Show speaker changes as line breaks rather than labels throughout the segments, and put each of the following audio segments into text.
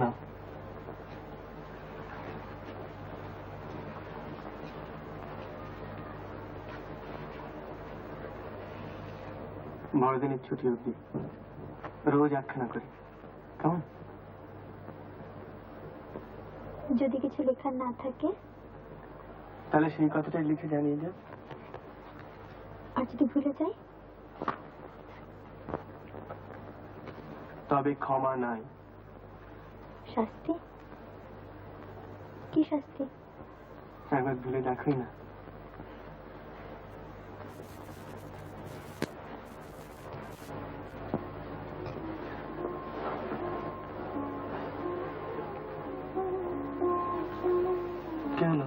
না, বড়দিনের ছুটি অবধি রোজ একখানা করে, কেমন?
যদি কিছু লেখার না থাকে
তাহলে সেই কথাটাই লিখে জানিয়ে যা।
আর যদি ভুলে যাই?
তবে ক্ষমা নাই।
শাস্তি? কি শাস্তি?
একবার ভুলে দেখোই না। কেন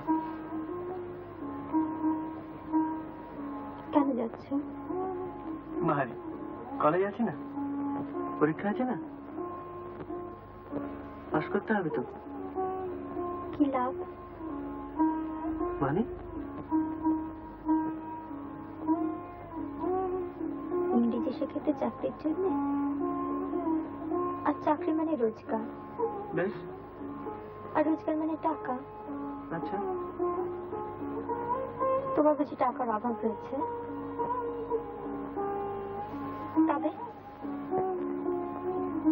কেন যাচ্ছ?
বাহারি কলেজ আছে না, পরীক্ষা আছে না, পাস করতে হবে তো।
কি লাভ?
মানে
ইংরেজি শেখাতে চাকরির জন্য? আর চাকরি মানে রোজগার।
বেশ।
আর রোজগার মানে টাকা।
আচ্ছা,
তোমার বুঝি টাকার অভাব হয়েছে? তবে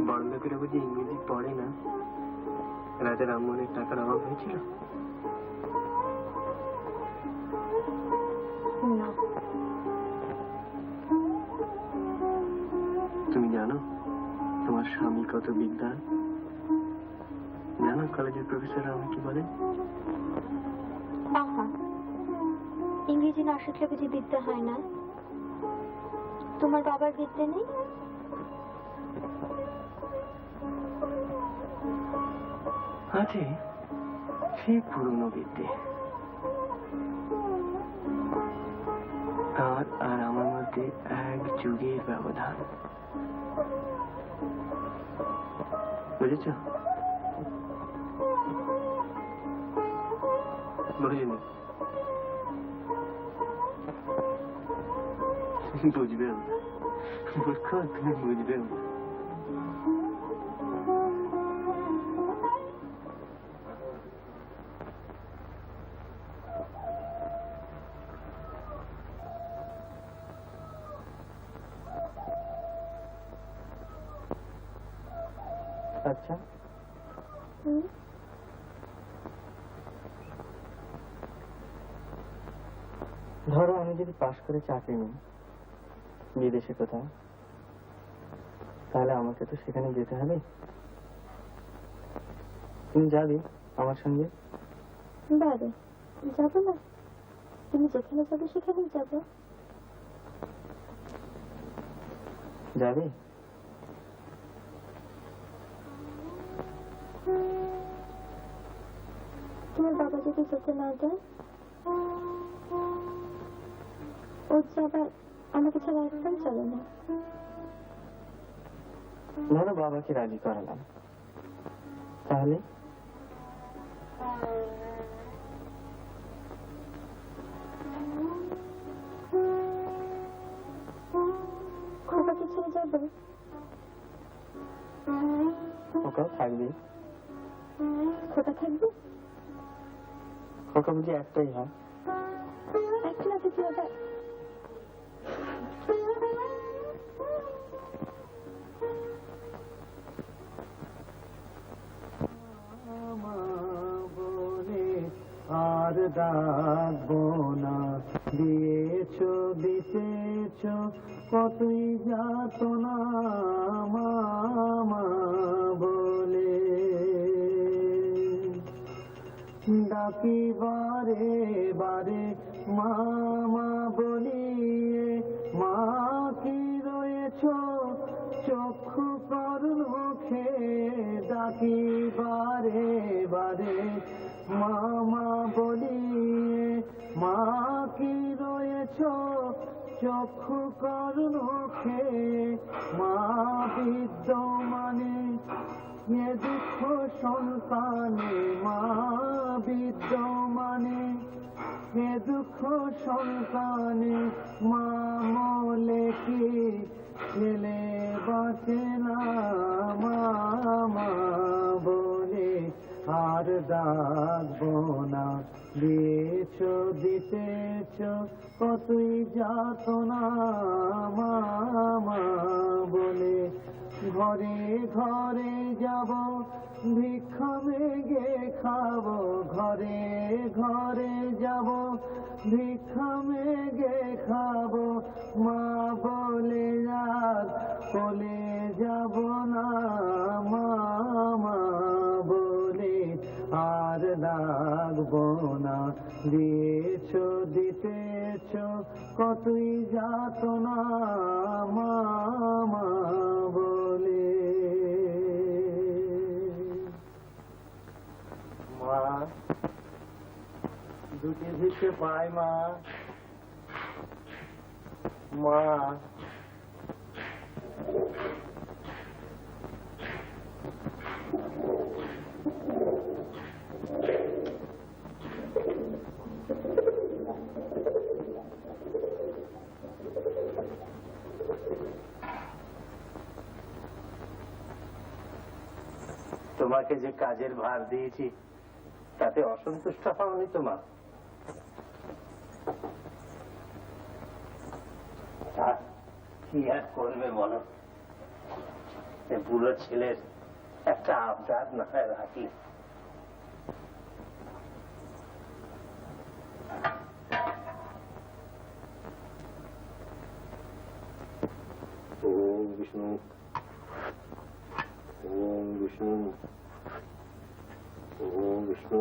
বড় লোকেরা বুঝি ইংরেজি পড়ে না? রাজা রামমোহনের টাকার অভাব হয়েছিল?
না।
তুমি জানো তোমার স্বামী কত বিদ্বান? জানো কলেজের প্রফেসররা আমাকে বলে?
আহা, ইংরেজি না শিখলে বুঝি বিদ্যা হয় না? তোমার বাবার বিদ্যা নেই?
আছে, সেই পুরনো বিদ্যে। তার আর আমার মধ্যে এক যুগের ব্যবধান, বুঝেছ? বুঝিনি? বুঝবে মূর্খ, তুমি বুঝবে। আচ্ছা, ধরো আমি যদি পাশ করে চাকরি নিই বিদেশে কোথাও, তাহলে আমাকে তো সেখানে যেতে হবে। তুমি যাবে আমার সঙ্গে?
বারে যাবো না? তুমি যেখানে যাবে সেখানেই যাবো।
যাবে?
তোমার বাবা যদি যেতে না দেয়, ওর যে আবার আমাকে ছাড়া একদম চলে না।
ধরো বাবাকে রাজি করালাম, তাহলে?
খোকাকে ছেড়ে যাবো?
খোকা থাকবে।
খোকা থাকবে?
খোকা বুঝি একটাই হয়?
একটা না কিছু ওটা।
আর ডাকবো না, দিয়েছ দিতেছ কতই যাত না মামা বলে। ডাকি বারে বারে মামা বলিয়ে, মা কি রয়েছ চক্ষু করুণ মুখে। ডাকি বারে বারে মামা বলিয়ে, মা কি রয়েছ চক্ষু করুণ মুখে। মা বিদ্যমানে এ দুঃখ সন্তানে, মা বিদ্যমানে এ দুঃখ সন্তানে। মা মলে কি ছেলে বাঁচে না মামা বলে। আর ডাকবো না, দিয়েছ দিতেছ কতই যাতনা মা মা বলে। ঘরে ঘরে যাব ভিক্ষা মেগে খাবো, ঘরে ঘরে যাব ভিক্ষা মেগে খাবো, মা বলে আর বলে যাব না, মা মা বলে আর লাগবো না, দিয়েছ দিতেছ কতই যাতনা মা মা বলে। মা দুটি ভিক্ষে পাই মা, মা। তোমাকে যে কাজের ভার দিয়েছি তাতে অসন্তুষ্ট হওনি তোমার? কি আর করবে বলো, বুড়ো ছেলের একটা আবদার না হয় রাখি। ওম বিষ্ণু, ওম বিষ্ণু, ওম বিষ্ণু,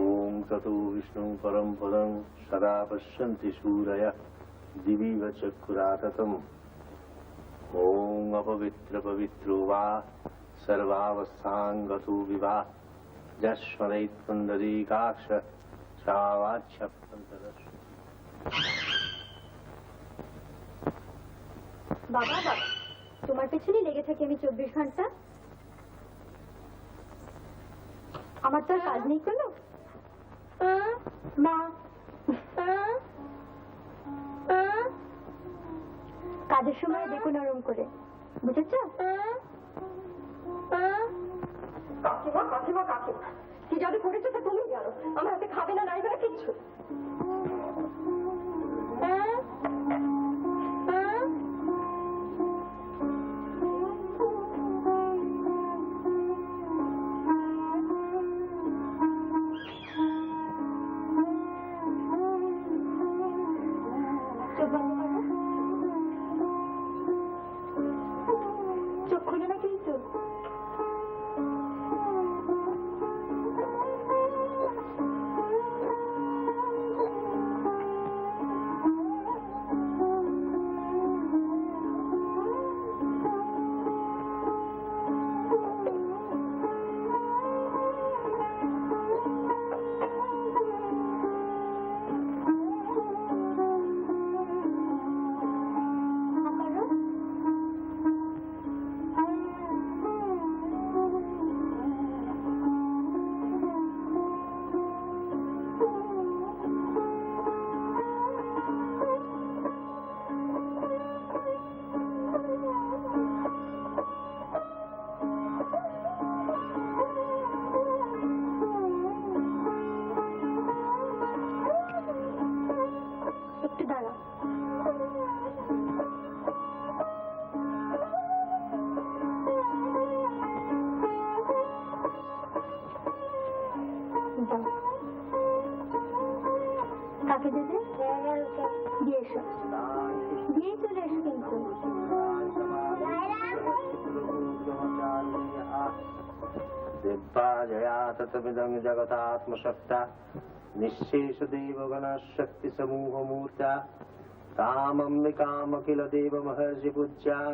ওম ততো বিষ্ণু পরম পদং সদা পশ্যন্তি সূরয়ঃ দিবিব চক্ষুরাততম। ওম অপবিত্র পবিত্রো বা সর্বাবস্থাং গতো বিবা, যস্মরেৎ পুণ্ডরীকাক্ষ সাবাচ্য পন্তদশ।
বাবা বাবা, তোমার পেছনে লেগে থাকি আমি 24 ঘন্টা, আমার তো আর কাজ নেই কোনো। মা কাজের সময় দেখো নরম করে, বুঝেছ? কাকিমা কাকিমা কাকিমা, কি জাদু করেছো তা তুমি জানো, আমার হাতে খাবে না নাই না কিচ্ছু। চোখ খুলে না কিন্তু। একটু দাঁড়া, কাকে দেবে? দিয়ে এসো, দিয়ে চলে এসো কিন্তু।
दिव्याजया ततमिदं जगतात्मशक्ता निःशेषदेवगणशक्ति समूहमूर्ता तामम्बिकामखिल देवमहर्षिपूज्यां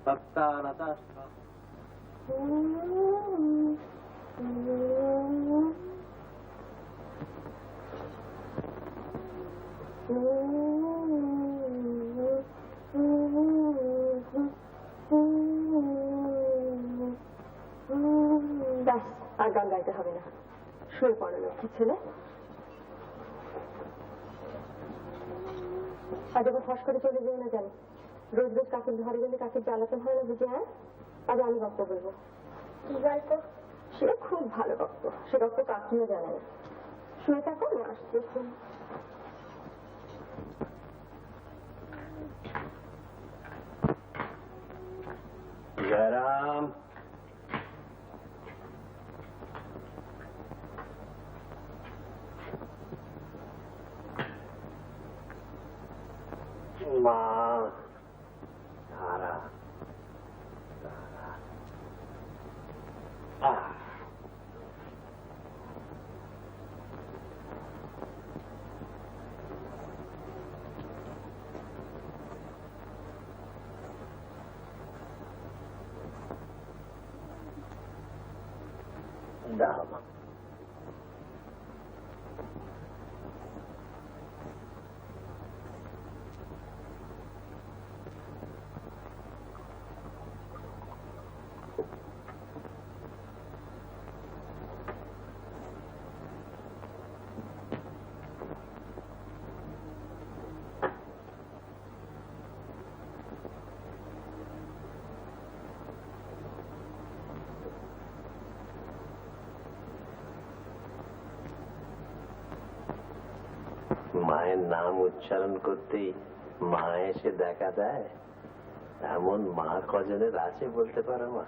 भक्तानता।
ব্যাস, আর গান গাইতে হবে না, শুয়ে পড়ো লক্ষ্মী ছেলে। আজ আবার ফস করে চলে যেও না, জানি রোজ রোজ কাকের ঘরে গেলে কাকের জ্বালাতে হয় না বুঝে। হ্যাঁ, আজ আমি গল্প বলবো। কি গল্প? সে খুব ভালো গল্প, সে গল্প কাকিও জানে না। শুয়ে থাকো, আমি আসছি এখন।
জয়রাম, মা তারা দাও মা। মায়ের নাম উচ্চারণ করতেই মা এসে দেখা দেয়, এমন মা কজনের আছে বলতে পারো মা?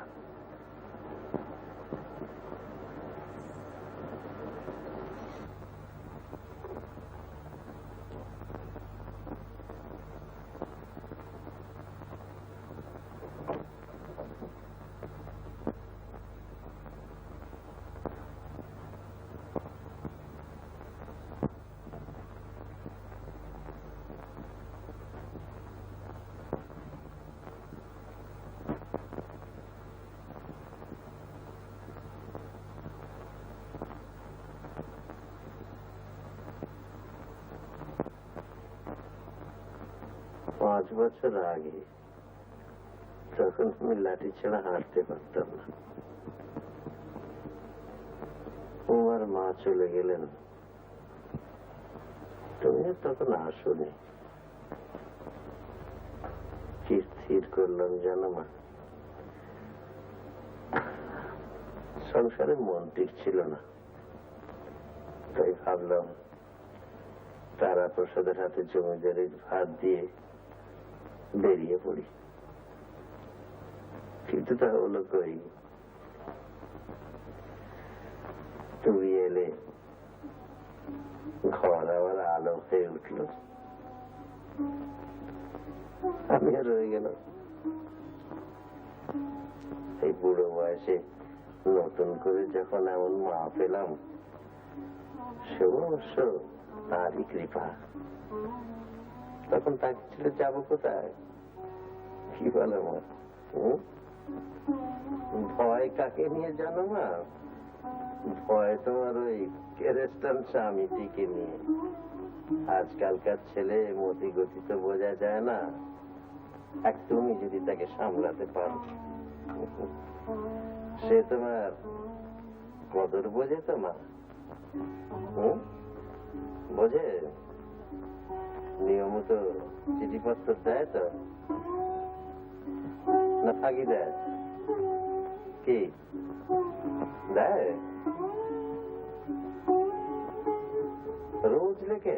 পাঁচ বছর আগে তখন আমি লাঠি ছাড়া হাঁটতে পারতাম না। তোমার মা চলে গেলেন, তুমি তখন আসোনি। কি স্থির করলাম জানো মা, সংসারে মন টিকছিল না। তাই ভাবলাম তারা প্রসাদের হাতে জমিদারির ভাত দিয়ে বেরিয়ে পড়ি। কিন্তু তা হলো কই, তুমি এলে ঘর আবার আলো হয়ে উঠল, আমি আর রয়ে গেলাম। এই বুড়ো বয়সে নতুন করে যখন এমন মা পেলাম, সে অবশ্য তারই কৃপা। তখন তাকে ছেড়ে যাবো কোথায়? কি বলো মা? ভয় কাকে নিয়ে জানো মা? ভয় তোমার ওই কেরেস্টান স্বামীটিকে নিয়ে। আজকালকার ছেলে মতি গতি তো বোঝা যায় না। এক তুমি যদি তাকে সামলাতে পারো, সে তোমার কদর বোঝে তো মা? বোঝে? নিয়মিত চিঠিপত্র দেয় তো, না ফাঁকি দেয়? কি দেয়? রোজ লেখে?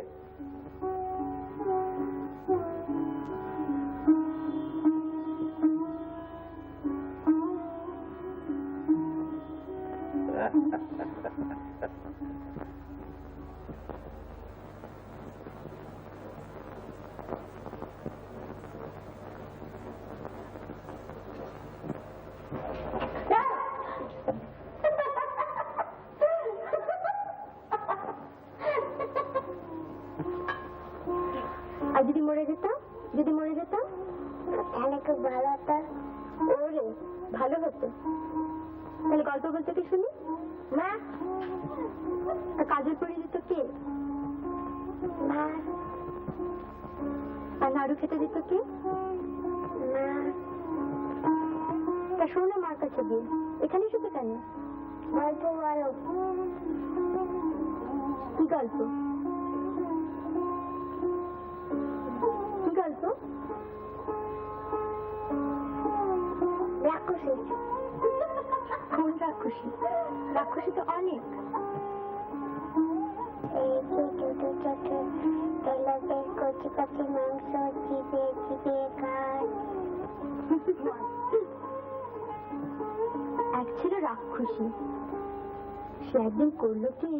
আর যদি মরে যেতাম, যদি মরে যেতাম তাহলে খুব ভালো হতো। ওরে ভালো হতো, তাহলে গল্প বলতে কি শুনি? মা, কাজের পড়ে দিত কে? মা। আর নাড়ু খেতে দিত কে? মা। তা শোনো মার কাছে গিয়ে, এখানে শুধু কেন? গল্প বলো। কি গল্প? কি গল্প? রাক্ষসী। কোন রাক্ষসী। রাক্ষসী তো অনেক। কচি কচি মাংস চিবিয়ে চিবিয়ে খায়। এক ছিল রাক্ষসী, সে একদিন করলো কি,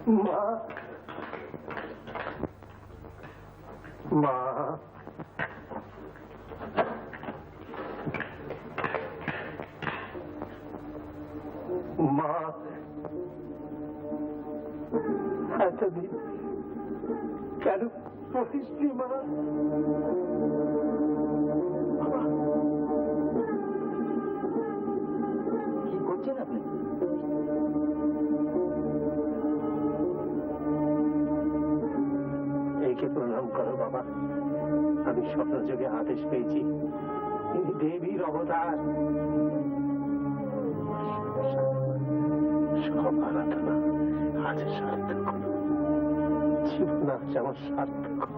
মা, মা, মা,
এতদিন কেন বলিসনি মা?
কি করছেন আপনি?
একে প্রণাম করো বাবা। আমি স্বপ্নযোগে আদেশ পেয়েছি, তিনি দেবীর অবতার। সব আরাধনা আজ সার্থক হলো। জীবন আজ আমার সার্থক হলো।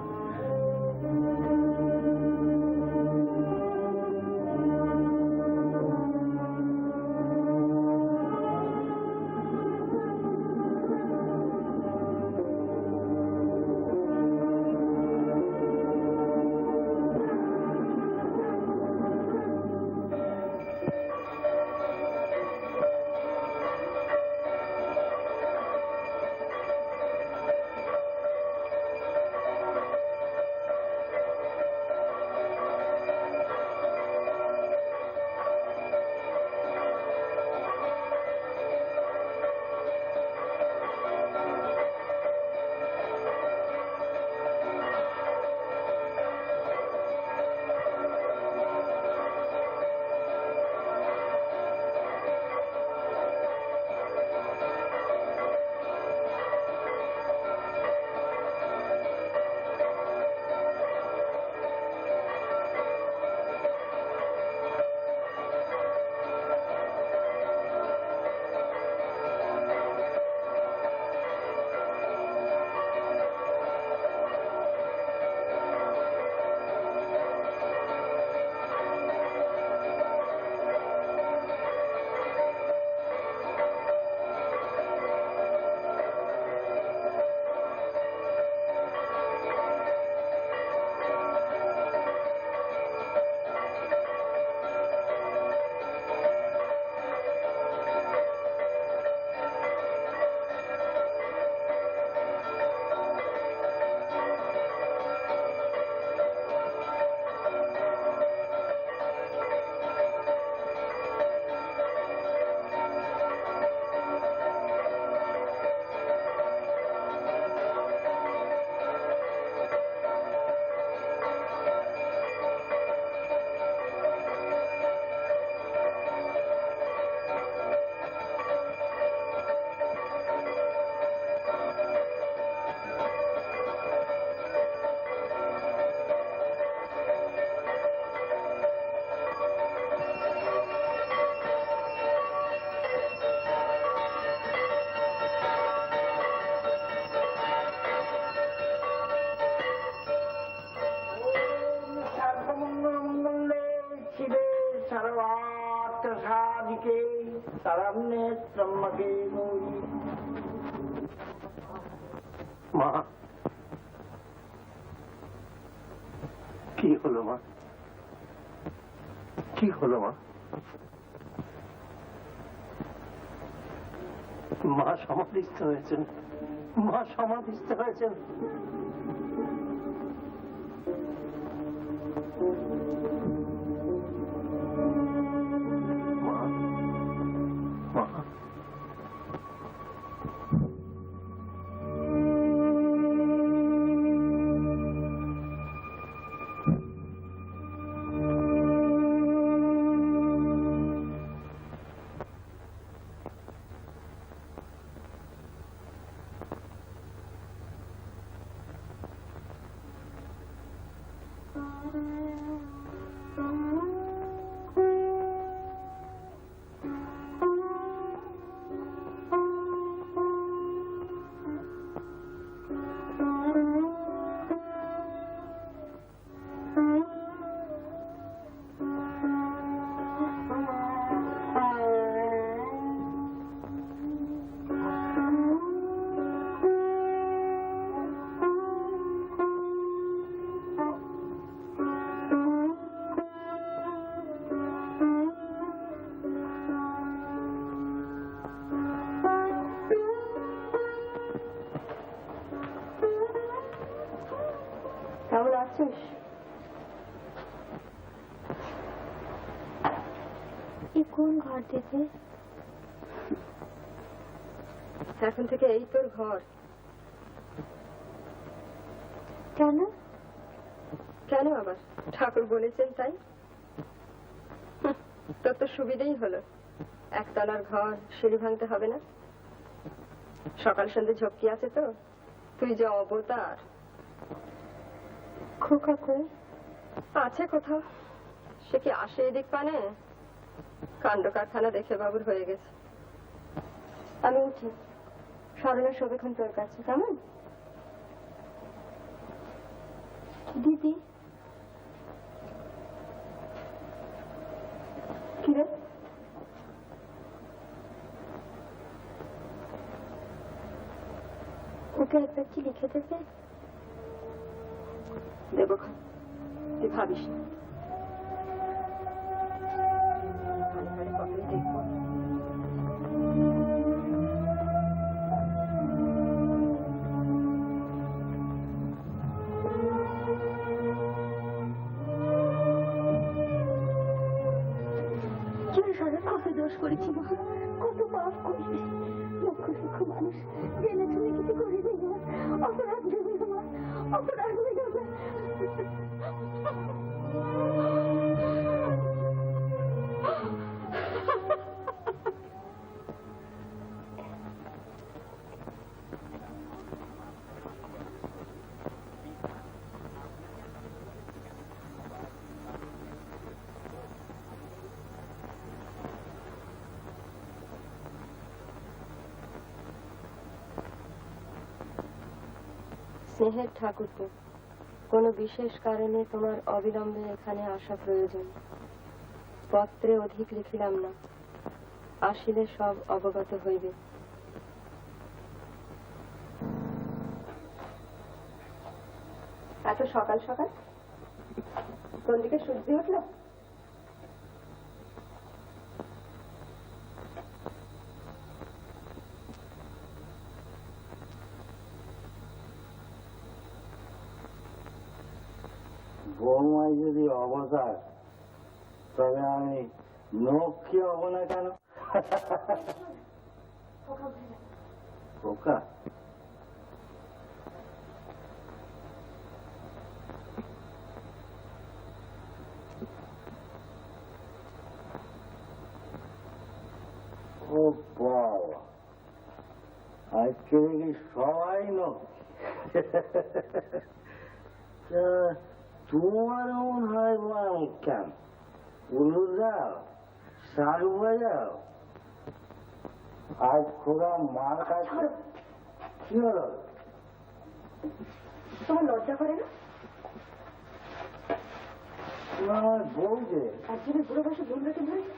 মা, কি হলো মা? কি হলো মা? মা সমাধিস্থ হয়েছেন। মা সমাধিস্থ হয়েছেন। মা, মা,
কেমন আছিস? এই কোন ঘর দিদি?
এখন থেকে এই তোর ঘর।
কেন?
কেন আবার? ঠাকুর বলেছেন তাই। তোর তো সুবিধেই হলো, একতলার ঘর, সিঁড়ি ভাঙতে হবে না। সকাল সন্ধ্যে ঝক্কি আছে তো, তুই যে অবতার।
খোকা কই?
আছে কোথাও, সে কি আসে এদিক পানে? কাণ্ড কারখানা দেখে বাবুর হয়ে গেছে।
আমি উঠি, সরলা শোবেক্ষণ তোর কাছে, কেমন? দিদি কি রে? ওকে একবার কি লিখে দেবে?
দেবো খান, তুই ভাবিস না। ভালো ভালো কতই দেখবো।
কি সারা কত দোষ করেছি মা, কত পাপ করেছি। লক্ষ লক্ষ মানুষ জেনে শুনে কিছু করে দিই না। অপরাধ দেবে আমার, অপরাধ দেবে আমার।
স্নেহের ঠাকুরপো, কোনো বিশেষ কারণে তোমার অবিলম্বে এখানে আসা প্রয়োজন। পত্রে অধিক লিখিলাম না, আসিলে সব অবগত হইবে। এত সকাল সকাল কোন দিকে সূর্য উঠল?
বৌমায় যদি অবতার, তবে আমি নক্ষী হব না কেন? খোকা, ও বাবা, আজকে দেখি সবাই নক্ষী। তোমার এমন হয় আমি কেন? উলু যাও, সারু বাজাও। আজ খোকা মার কাছে কি হলো?
তোমার লজ্জা করে না?
আমার বউ যে
একজনের বুড়ো বয়সে বন্ধুকে ধরেছে,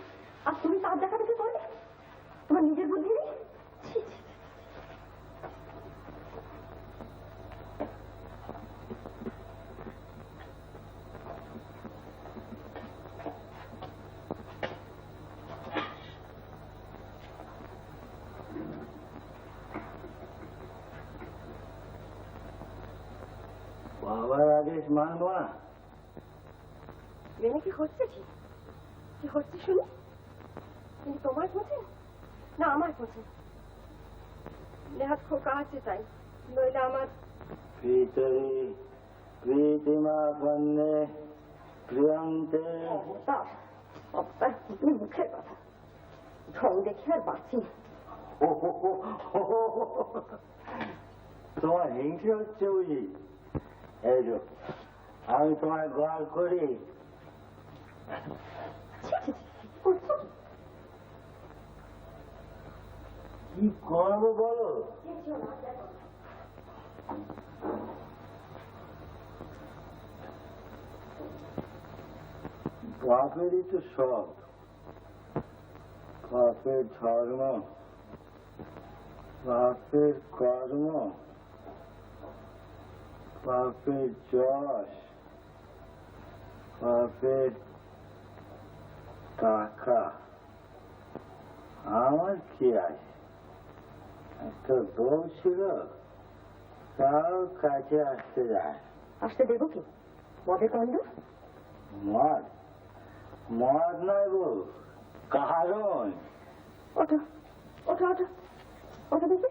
আর তুমি তার দেখাদেখি করলে? তোমার নিজের বুদ্ধি নেই? ছি, ছি, ছি।
বাবার আদেশ মানবো না?
প্রেমে কি হচ্ছে? কি কি হচ্ছে শুনি? কিন্তু তোমার খোঁজে না আমার খোঁজে? নেহাত খোকা আছে তাই, নইলে আমার
ভিতরে প্রীতিমা কন্যে প্রিয়ন্তে।
মুখের কথা, ঢং দেখে আর বাঁচি না।
তোমার হিংসে হচ্ছে বুঝি? এই যে আমি তোমার গড় করি। কি করবো বলো? বাপেরই তো সব, বাপের ধর্ম, বাপের কর্ম, বাপের যশ, বাপের টাকা। আমার কি আছে? একটা বউ ছিল, তাও কাছে আসতে যায়।
আসতে দেবো কি? মদের গন্ধ?
মদ? মদ নয় বউ, কারণ
ওঠো ওঠো ওঠো ওঠো দেখি।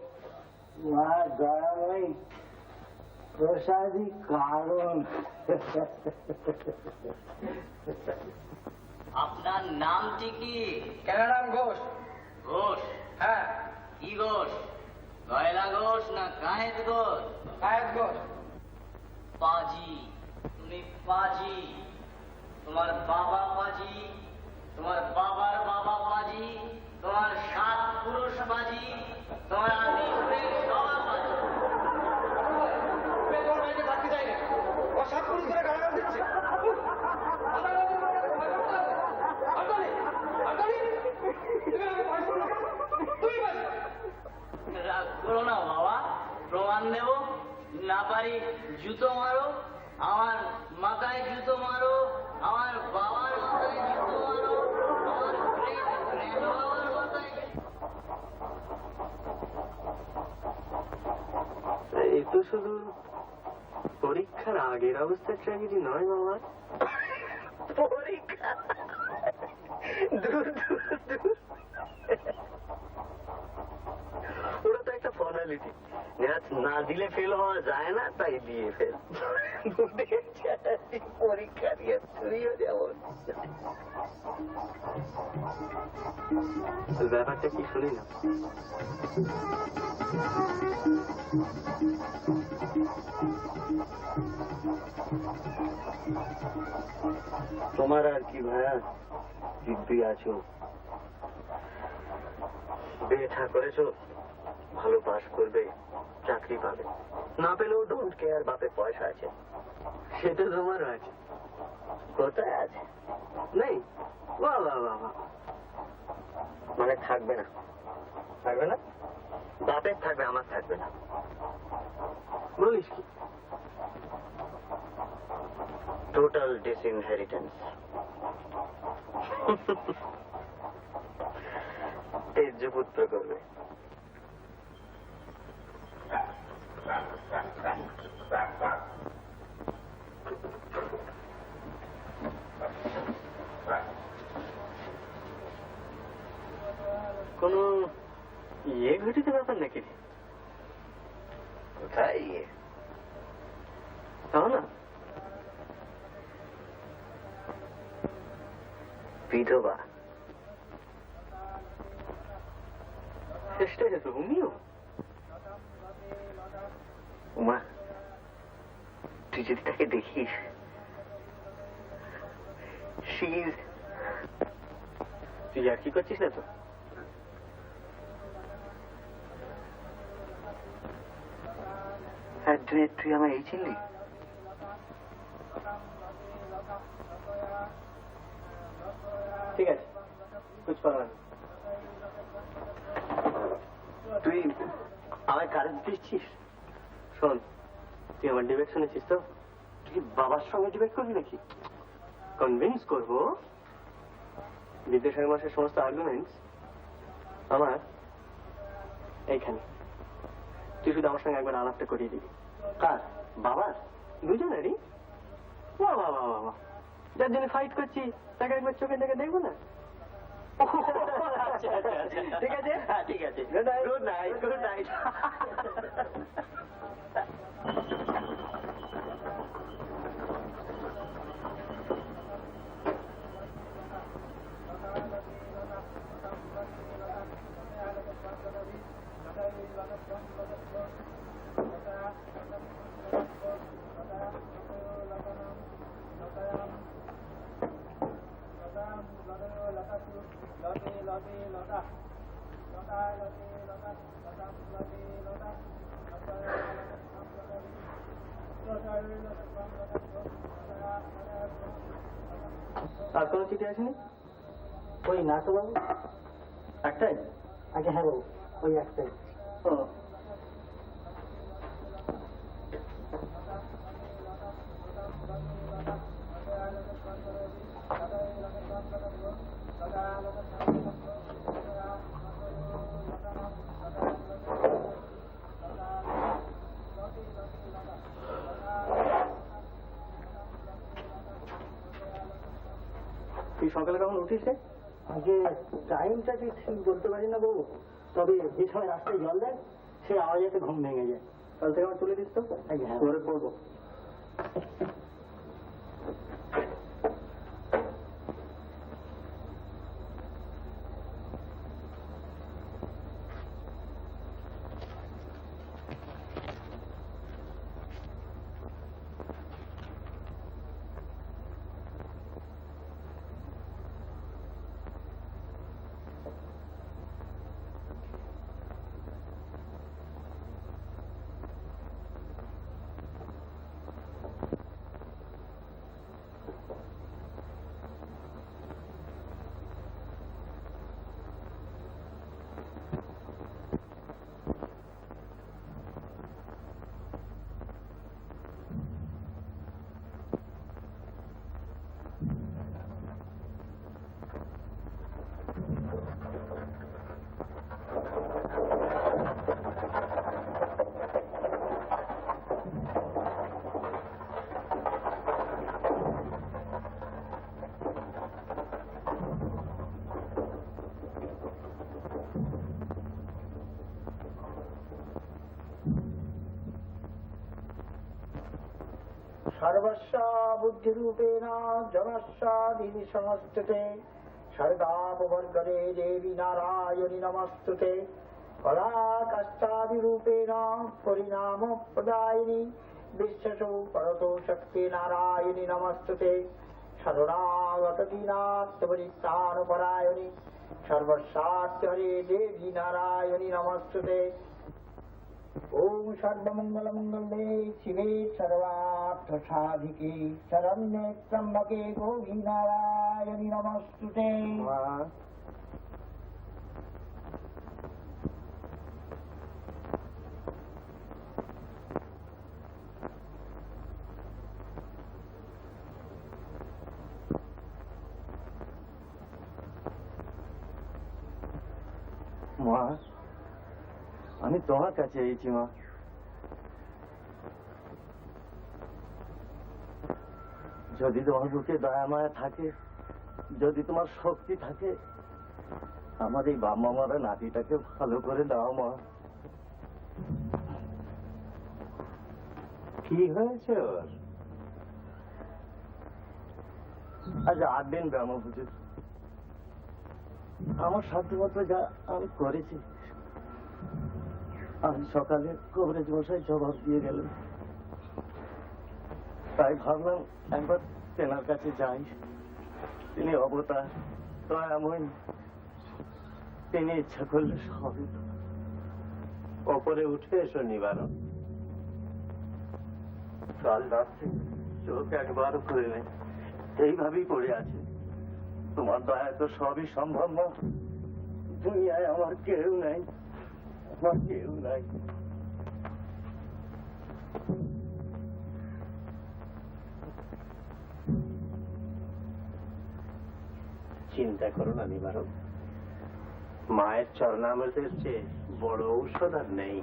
মা দয়াময়ী প্রসাদী কারণ
আপনার নামটি কি?
কেন নাম ঘোষ?
ঘোষ?
হ্যাঁ,
কি ঘোষ? গয়লা ঘোষ না কায়েত ঘোষ?
কায়েত ঘোষ।
পাজি, তুমি পাজি। তোমার বাবা পাজি, তোমার বাবার বাবা পাজি, তোমার 7 পুরুষ পাজি, তোমার আদি সবার পাজি। রাগ করো না বাবা, প্রমাণ দেব। না পারি জুতো মারো, আমার মাথায় জুতো মারো, আমার বাবার মাথায় জুতো মারো, আমার বাবার মাথায়।
এই তো শুধু পরীক্ষার আগের অবস্থার ট্র্যাজেডি নয় বাবা।
পরীক্ষা দূর দূর দূর। ওটা তো একটা ফর্মালিটি, না দিলে ফেল হওয়া যায় না, তাই দিয়ে ফেল। পরীক্ষা দিয়ে তুইও যেমন।
ব্যাপারটা কি শুনি না।
তোমার আর কি ভাইয়া, দিব্যি আছো, বিয়ে থা করেছো, ভালো পাস করবে, চাকরি পাবে, না পেলেও ডোন্ট কেয়ার, বাপে পয়সা আছে।
সেটা তোমারও আছে।
কোথায় আছে?
নেই? বাহ বাহ বাহ বাহ।
মানে থাকবে না?
থাকবে না?
বাপের থাকবে, আমার থাকবে না।
বলিস কি?
টোটাল ডিসইনহেরিটেন্স। তেজ্যপুত্র করবে।
কোনো ইয়ে ঘটিত ব্যাপার নাকি?
কোথায় ইয়ে?
তাও না,
বিধবা।
চেষ্টা রোমিও।
উমা, তুই যদি তাকে দেখিস,
তুই আর কি করছিস না তো?
তুই আমার এই চিনলি?
ঠিক আছে, কুছ পারবা না।
তুই আমায় কারেন্ট দিচ্ছিস?
শোন, তুই আমার ডিবেট শুনেছিস তো?
তুই বাবার সঙ্গে ডিবেট করবি নাকি?
কনভিন্স করবো বিদ্যাসাগর মাসের সমস্ত আর্গুমেন্টস আমার এইখানে। তুই শুধু আমার সঙ্গে একবার আলাপটা করিয়ে দিবি।
কার? বাবার?
দুজনেরই। বাহ বাহ বাহ বাহ। যার জন্য ফাইট করছি তাকে একবার চোখে দেখে দেখবো না? ঠিক আছে,
হ্যাঁ ঠিক আছে।
Good night.
Good night, good night.
আর কোনো চিঠি আসেনি?
ওই না তো বাবু।
একটাই?
আগে হ্যাঁ বাবু, ওই একটাই।
ও, তুই সকালে কখন উঠিস রে?
আগে টাইমটা কি ঠিক বলতে পারি না বাবু, তবে যে সময় রাস্তায় জল দেয় সেই আওয়াজেতে ঘুম ভেঙে যায়।
কাল থেকে আমার তুলে দিস তো,
আগে হ্যাঁ
পরে পড়বো।
सर्वस्व बुद्धिरूपेण जनस्वादिनि समस्तुते सर्गापवर्गले देवी नारायणि नमस्तुते कलाकष्टादिरूपेण परिणामप्रदायिनि विश्वसो परतो शक्ति नारायणि नमस्तुते शरणागतदीनात्मपरित्राणपरायणि सर्वस्वास्य हरे देवी नारायणि नमस्तुते। ओम सर्वमंगलमंगले शिवे सर्वार्थ साधिके शरण्ये त्र्यंबके गौरी नारायणि नमस्तुते।
মা, আমি তোমার কাছে এসেছি মা। যদি তোমার বুকে দয়া মায়া থাকে, যদি তোমার শক্তি থাকে, আমার এই বাবা মারা নাতিটাকে ভালো করে দাও মা।
কি হয়েছে ওর?
আজ 8 দিন ব্যায়াম হুজুর। আমার সাধ্যমতো যা আমি করেছি। আজ সকালে কবরেজ মশাই জবাব দিয়ে গেলেন, তাই ভাবলাম একবার তেনার কাছে যাই। তিনি অবতার, দয়াময়, তিনি ইচ্ছা করলে সবই।
ওপরে উঠে এসো নিবারণ।
কাল রাত্রে চোখ একবারও খুলে নেই, এইভাবেই পড়ে আছে। তোমার দয়ায় তো সবই সম্ভব না। দুনিয়ায় আমার কেউ নাই, আমার কেউ নাই।
চিন্তা করো না নিবারণ, মায়ের চরণামৃতের চেয়ে বড় ঔষধ আর নেই।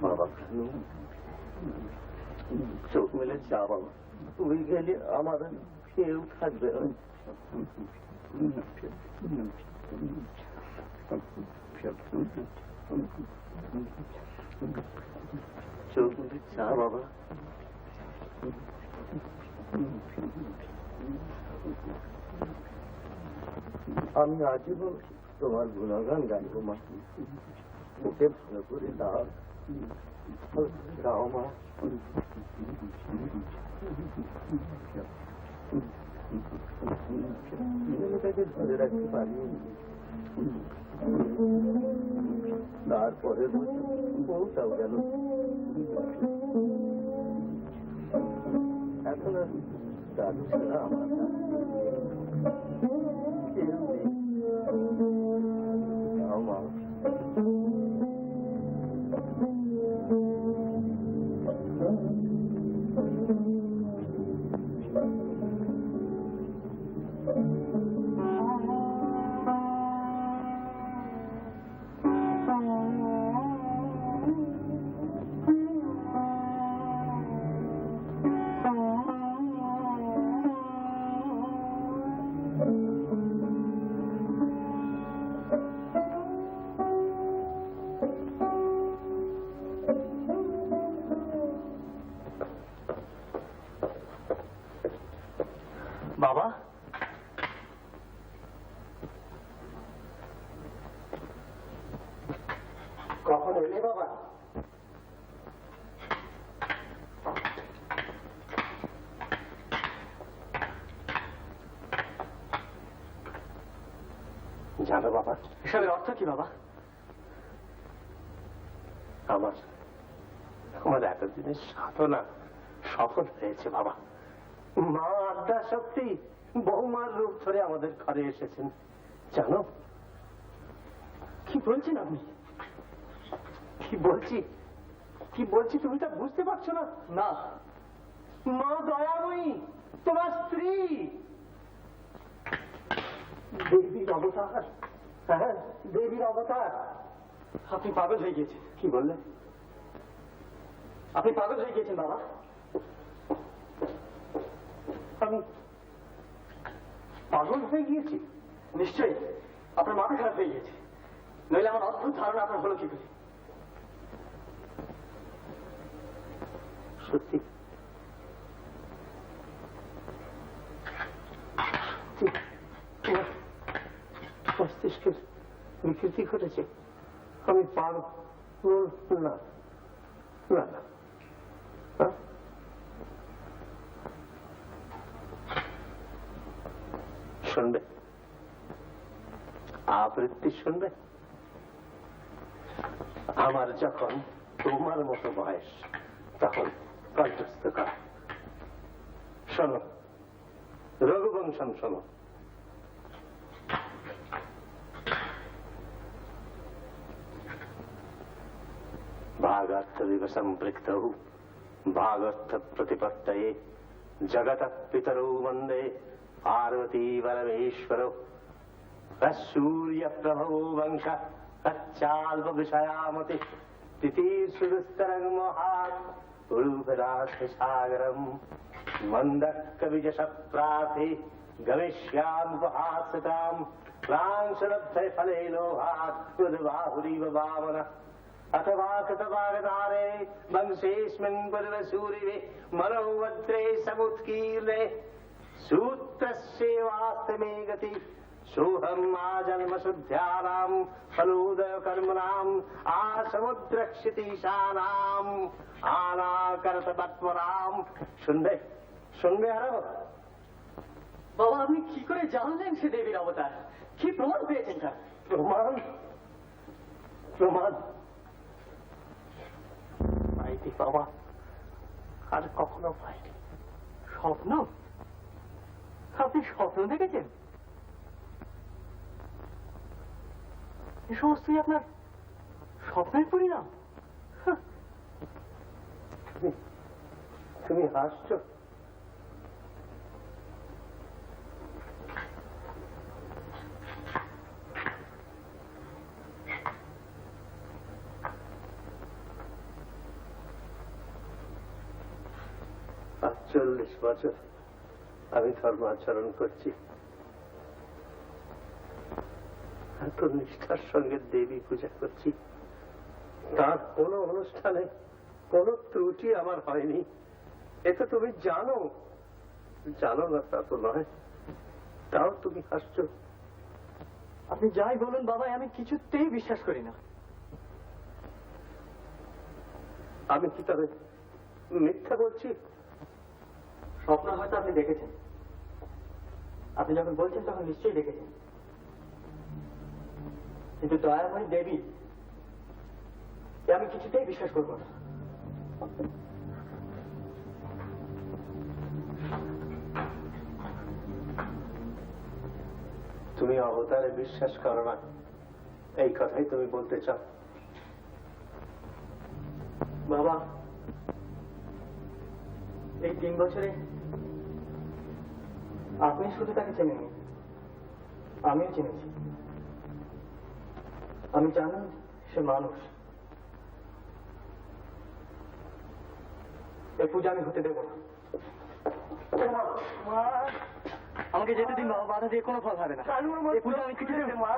বাবা, চোখ মেলে যা বাবা, তুই গেলে আমার কেউ থাকবে না। চোখ মেলে যা বাবা। আমি আজীবন তোমার গুণগান গাইব মা। মুখে ভালো করে দাও, দাও মা। মেয়েটাকে ধরে রাখতে পারি, তারপরে বউটাও গেল। এখন আর দাদু ছাড়া আমার কেউ নেই। যাও মা।
বাবা,
কখন এলে বাবা?
জানো বাবা, এসবের অর্থ কি বাবা? আমার এতদিনের সাধনা সফল হয়েছে বাবা। মা আদ্যা সত্যি বৌমার রূপ ধরে আমাদের ঘরে এসেছেন। জানো কি বলছেন আপনি? কি বলছি তুমি তা বুঝতে পারছো না? না, মা দয়াময়ী তোমার স্ত্রী, দেবীর অবতার। হ্যাঁ, দেবীর অবতার। আপনি পাগল হয়ে গিয়েছেন। কি বললেন? আপনি পাগল হয়ে গিয়েছেন বাবা। আমি পাগল হয়ে গিয়েছি? নিশ্চয়ই আপনার মাথা খারাপ হয়ে গিয়েছে, নইলে আমার অদ্ভুত ধারণা আপনার হলো কি করে? সত্যি মস্তিষ্কের বিকৃতি ঘটেছে। আমি পাগল না, না না। শুনবে আবৃত্তি শুনবে? আমার যখন তোমার মতো বয়স তখন কণ্ঠস্থ কর। শোনো, রঘুবংশম শোনো। भागार्थ विवसंपृक्तौ भागार्थ प्रतिपत्तये जगतः पितरौ वन्दे पार्वती परमेश्वरौ सूर्य प्रभवो वंश तच्चाल्प विषयामति तितीर्षुदुस्तरङ्मोहात् उरूपराशसागरम् मन्दक्कविजशप्राथे गमिष्यामुपहासताम् प्रांशलब्धे फले लोभात् कृतबाहुरीव वामन अथवा कृतवागतारे वंशेऽस्मिन् पर्वसूरिवे मनोवद्रे समुत्कीर्णे सूत्रस्येवास्ति मे गति सोऽहम् आजन्मशुद्ध्यानाम् फलोदयकर्मणाम् आसमुद्रक्षितीशानाम् आनाकर्ततत्पराम्। শুনবে আরো? বাবা, আপনি কি করে জানলেন সে দেবীর অবতার? কি প্রমাণ পেয়েছেন তার? প্রমাণ পাইনি বাবা, আর কখনো পাইনি। স্বপ্ন? আপনি স্বপ্ন দেখেছেন? এ সমস্তই আপনার স্বপ্নের পরিণাম? তুমি হাসছো? চল্লিশ বছর আমি ধর্মাচরণ করছি, এত নিষ্ঠার সঙ্গে দেবী পূজা করছি, তার কোন অনুষ্ঠানে কোন ত্রুটি আমার হয়নি। এটা তুমি জানো, জানো না তা তো নয়, তাও তুমি হাসছো।
আপনি যাই বলুন বাবা, আমি কিছুতেই বিশ্বাস করি না।
আমি কি তবে মিথ্যা বলছি?
স্বপ্ন হয়তো আপনি দেখেছেন, আপনি যখন বলছেন তখন নিশ্চয়ই দেখেছেন, কিন্তু দয়াময় দেবী এ আমি কিছুতেই বিশ্বাস করবো না।
তুমি অবতারে বিশ্বাস করো না, এই কথাই তুমি বলতে চাও?
বাবা, এই 3 বছরে আপনি শুধু তাকে চেনেননি, আমিও চিনেছি। আমি জানি সে মানুষ। এই পূজা আমি হতে দেব না। আমাকে যেতে দিন বাবা, বাধা দিয়ে কোনো ফল হবে না। এই পূজা আমি কিছু দেব মা।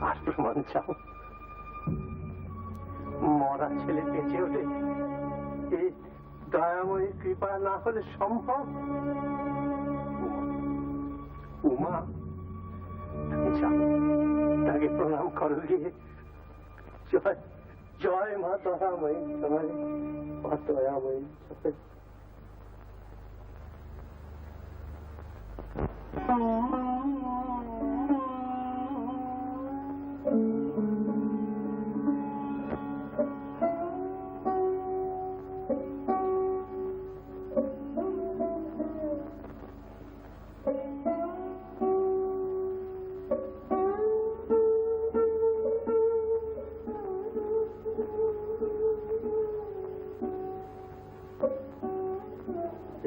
আর প্রমাণ চাও? মরা ছেলে বেঁচে ওঠে, এই দয়াময়ীর কৃপা না হলে সম্ভব? উমা, যাও, তাকে প্রণাম করো গিয়ে। জয় জয় মা দয়াময়ী, জয় মা দয়াময়ী, জয়।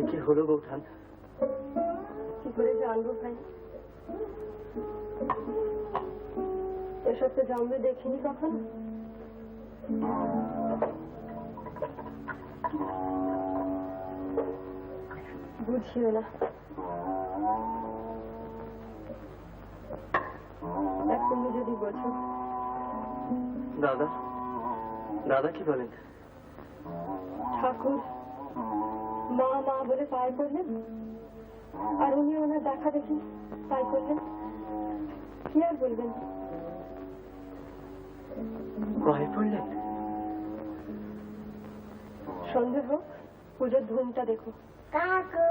কি হলো বৌঠান?
কি করে জানবো ভাই, এসব তো জন্মে দেখিনি কখনো। বুঝিও না, তুমি যদি বোঝো।
দাদা, দাদা কি বলেন?
ঠাকুর মা মা বলে পায়ে পড়লেন, আর উনি ওনার দেখা দেখি তাই করলেন। কি আর বলবেন?
পায়ে পড়লেন?
সন্ধে হোক, পুজোর ধুমটা দেখো।
কাকু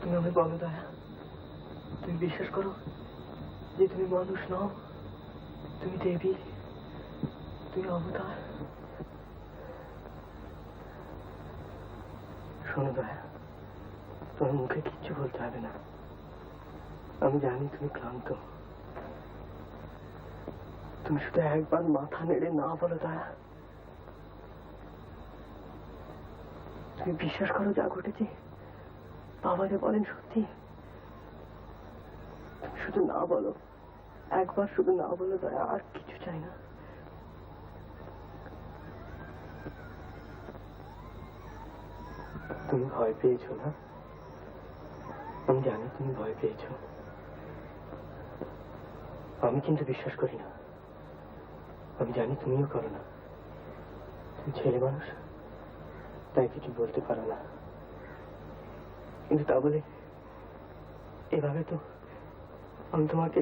তুমি আমায় বলো দয়া, তুমি বিশ্বাস করো যে তুমি মানুষ নও, তুমি দেবী, তুমি অবতার। শোনো দয়া, তোমার মুখে কিচ্ছু বলতে হবে না। আমি জানি তুমি ক্লান্ত, তুমি শুধু একবার মাথা নেড়ে না বলো দয়া। তুমি বিশ্বাস করো যা ঘটেছে বাবা যে বলেন সত্যি। তুমি শুধু না বলো, একবার শুধু না বলো দয়া, আর কিছু চাই না। তুমি ভয় পেয়েছো না? আমি জানি তুমি ভয় পেয়েছো, আমি কিন্তু বিশ্বাস করি না। আমি জানি তুমিও করো না, তুমি ছেলে মানুষ, তাই কিছু বলতে পারো না। কিন্তু তা বলে এভাবে তো আমি তোমাকে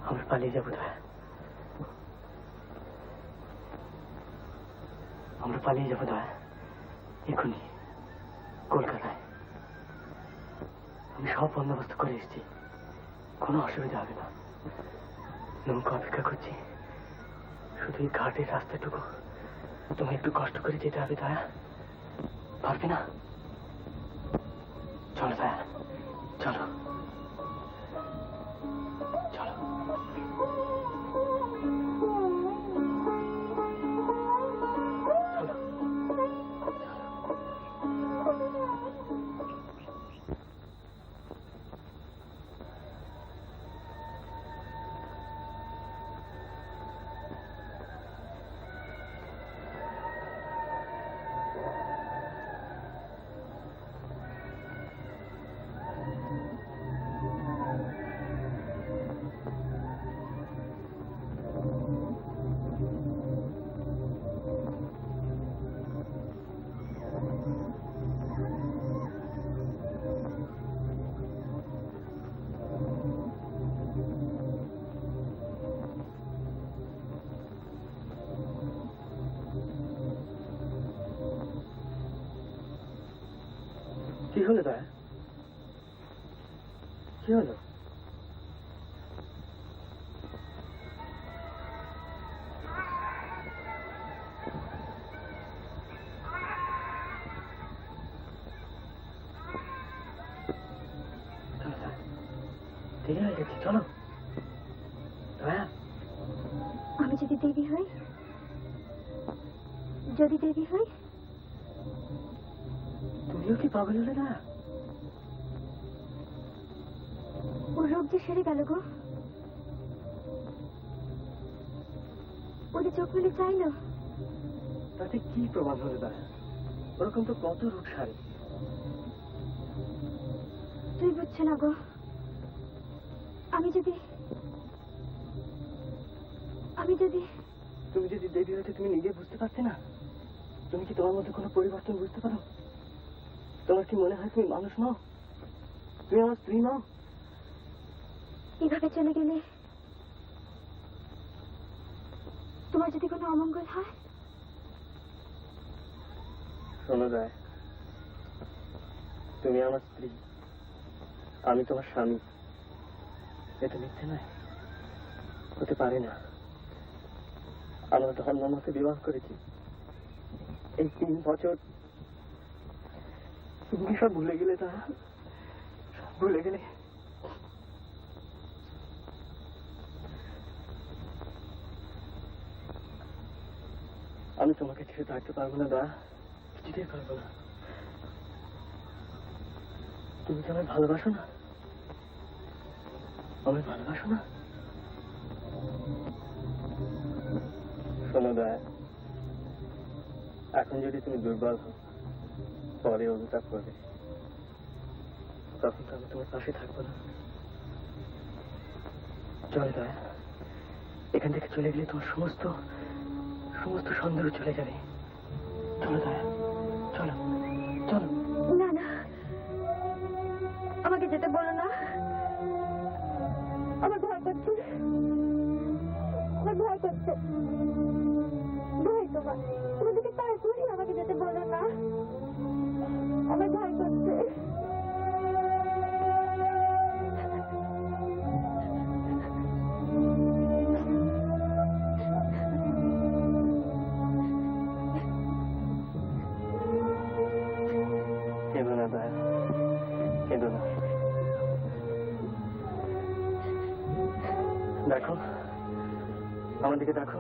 আমরা পালিয়ে যাবো দয়া, আমরা পালিয়ে যাবো দয়া এখনই কলকাতায়। আমি সব বন্দোবস্ত করে এসেছি, কোনো অসুবিধা হবে না। নৌকা অপেক্ষা করছি, শুধু এই ঘাটের রাস্তাটুকু তোমায় একটু কষ্ট করে যেতে হবে দয়া, পারবে না? চলো দয়া, চলো চলো। কি হলো দয়া, কি হলো? দেরি হয়ে গেছে, চলো দয়া।
আমি যদি দেরি হই, যদি দেরি হই,
তুমিও কি পাগল হলে না?
ওর রোগ যে সেরে গেল গো। ওদের চোখ মেলে চাইলো।
তাতে কি প্রমাণ হলো দয়া? ওরকম তো কত রোগ সারে।
তুই বুঝছো না গো, আমি যদি
তুমি যদি দেবী হতে তুমি নিজে বুঝতে পারতে না? তুমি কি তোমার মধ্যে কোনো পরিবর্তন বুঝতে পারো? তোমার কি মনে হয় তুমি মানুষ নও? তুমি আমার স্ত্রী নও?
এভাবে চলে গেলে তোমার যদি কোনো অমঙ্গল হয়?
শোনো দয়া, তুমি আমার স্ত্রী, আমি তোমার স্বামী। এটা মিথ্যে নয়, হতে পারে না। আমরা ধর্ম মতে বিবাহ করেছি। এই 3 বছর তুমি সব ভুলে গেলে? তা ভুলে গেলে? আমি তোমাকে ছেড়ে থাকতে পারবো না দা, কিছুতেই পারবো না। তুমি কি আমায় ভালোবাসো না? আমায় ভালোবাসো না? শোনো দয়া, এখন যদি তুমি দুর্বল হও, পরে অনুতাপ করবে, তখন তো আমি তোমার পাশে থাকবো না। চল দয়া, এখান থেকে চলে গেলে তোমার সমস্ত সন্দেহ চলে যাবে। চলো দয়া, চলো চলো।
না না, আমাকে যেতে বলো না। আমার ভয় করছে, আমার ভয় করছে। ভয় তোমার, তোমাদেরকে পায়ে পড়ি, আমাকে যেতে বলো না। আমার ভয় করছে।
কেঁদো না দয়া, কেঁদো না। দেখো, আমার দিকে দেখো।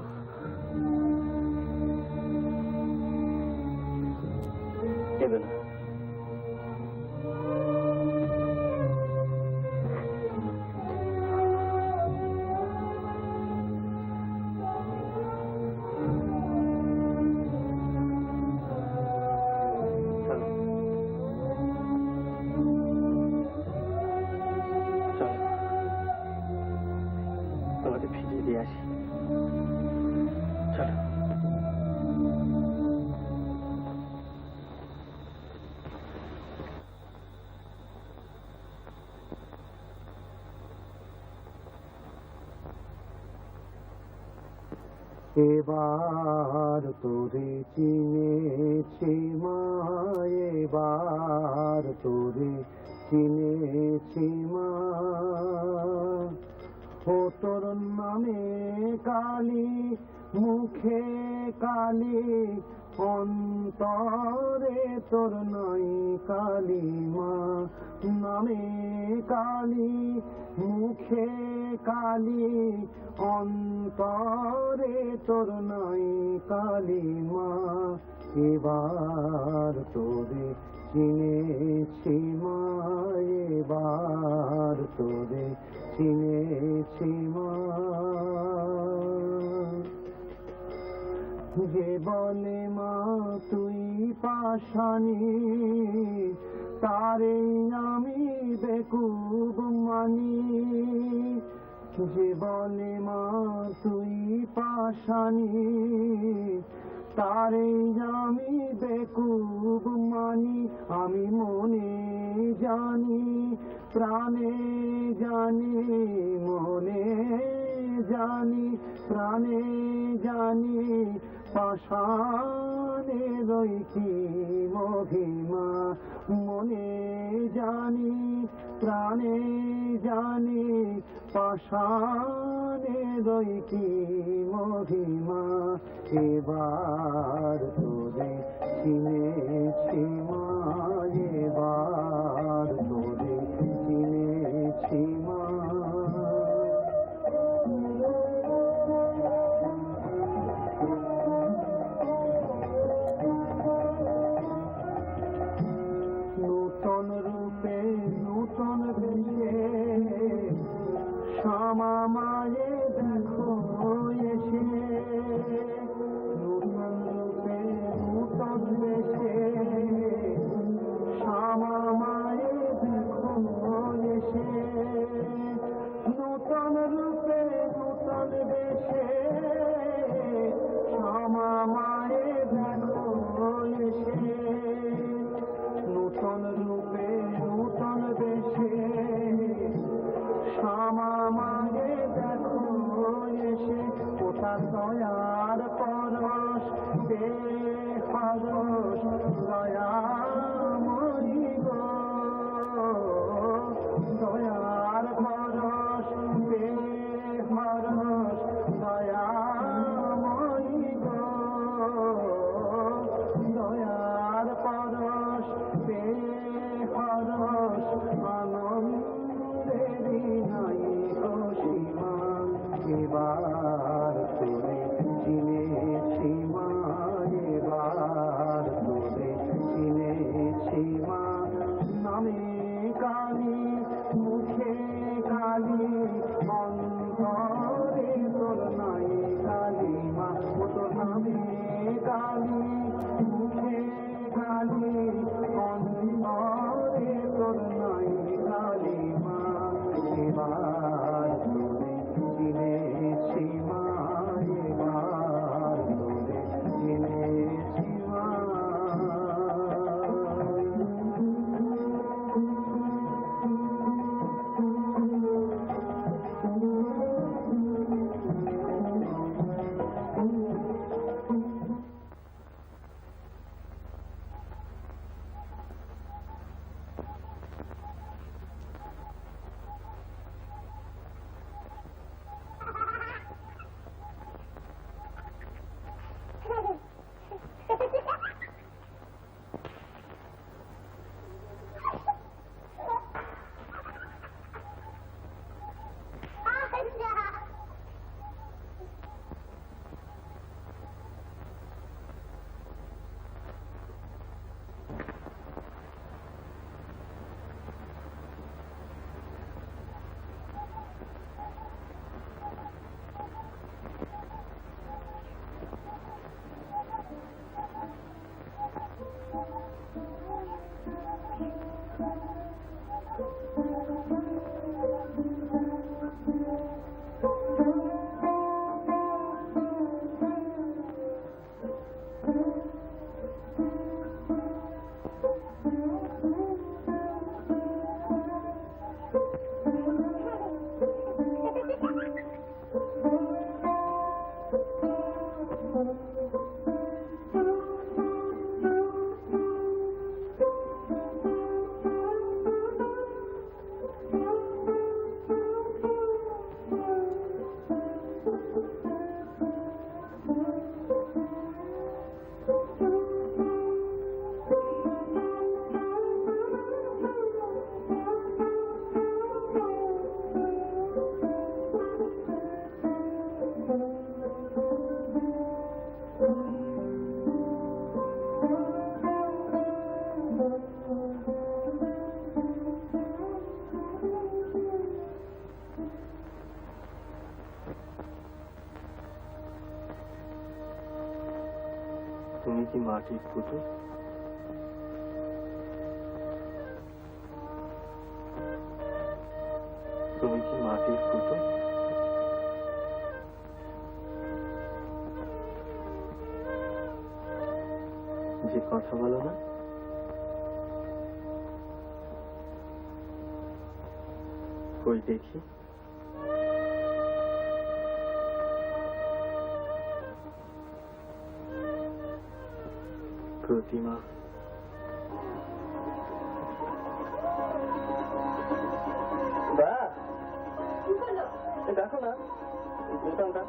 কেঁদো না। তোমাকে ফিরিয়ে দিয়ে আসি। চলো।
এবার তোরে চিনেছি মা, এবার তোরে চিনেছি মা। ও তোর নামে কালী, মুখে কালী, অন্তরে তোর নাই কালী মা। নামে কালী, মুখে কালী, অন্তরে তোর নাই কালী মা। এবার তোরে চিনেছি মা, এবার তোরে চিনেছি মা। যে বলে মা তুই পাষাণী, তারে আমি বেকুব মানি। যে বলে মা তুই পাষাণী, তারে আমি বেকুব মানি। আমি মনে জানি, প্রাণে জানি, মনে জানি, প্রাণে জানি, পাষাণের কি মহিমা। মনে জানি, প্রাণে জানি, পাষাণের কি মহিমা। এবার তোরে চিনেছি মা, এবার তোরে চিনেছি মা। নূতন রূপে নূতন বেশে শ্যামা মায়ে দেখো এসে নূতন রূপে নূতন বেশে শ্যামা মায়ে দেখো এসে নূতন রূপে নূতন বেশে শ্যামা মায়ে দেখো এসে নূতন রূপে নূতন বেশে শ্যামা মায়ে দেখো এসে ওটা দয়ার পরশ বেহরস দয়া মরি গো দয়ার পরশ বেহরস দয়া মরি গো দয়ার পরশ বেহরস আনন্দেরি নাই গো সীমা এবার তুমি চিনেছি মা এবার তুমি চিনেছি মা নামে কালী মুখে কালী অন্তরে তোর নাই কালী মা ও তোর নামে কালী মুখে কালী অন্তরে তোর নাই কালী মা এবার তুমি চিনেছি মা এবার তুমি চিনেছি মা
তুমি কি মাটির পুতুল? তুমি কি মাটির পুতুল? যে কথা বলো না, কই দেখি। প্রতিমা। দেখো না বোতামটা।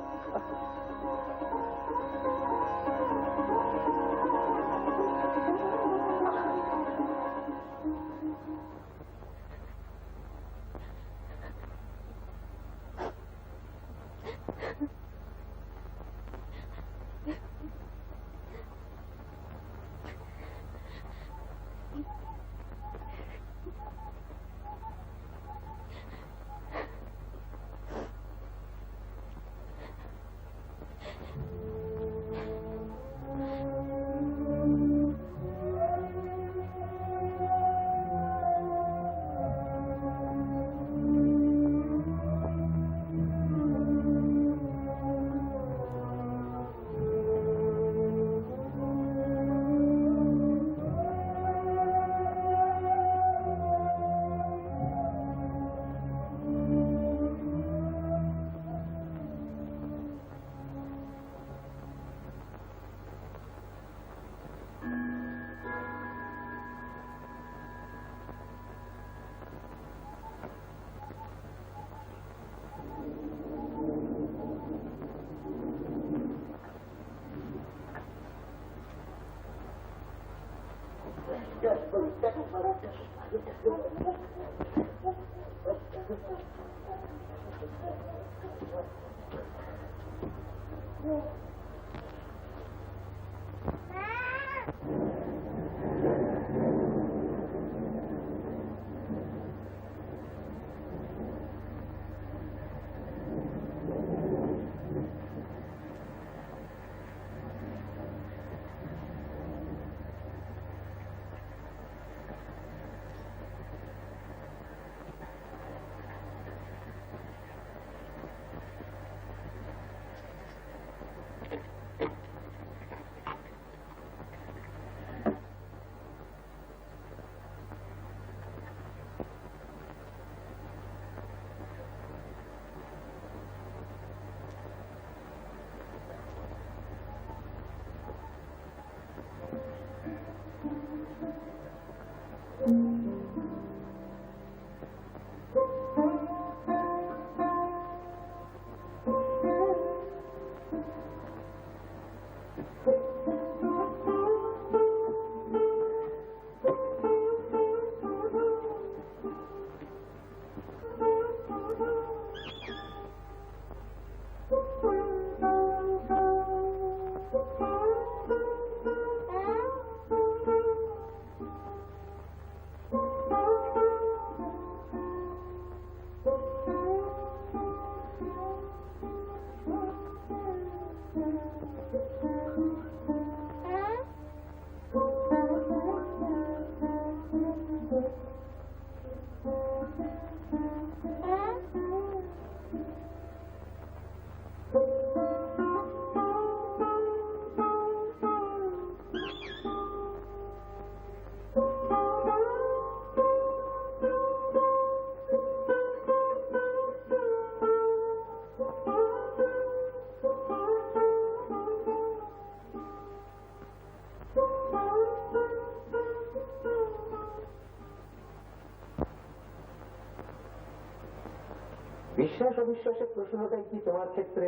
বিশ্বাস অবিশ্বাসের প্রশ্নটাই কি তোমার ক্ষেত্রে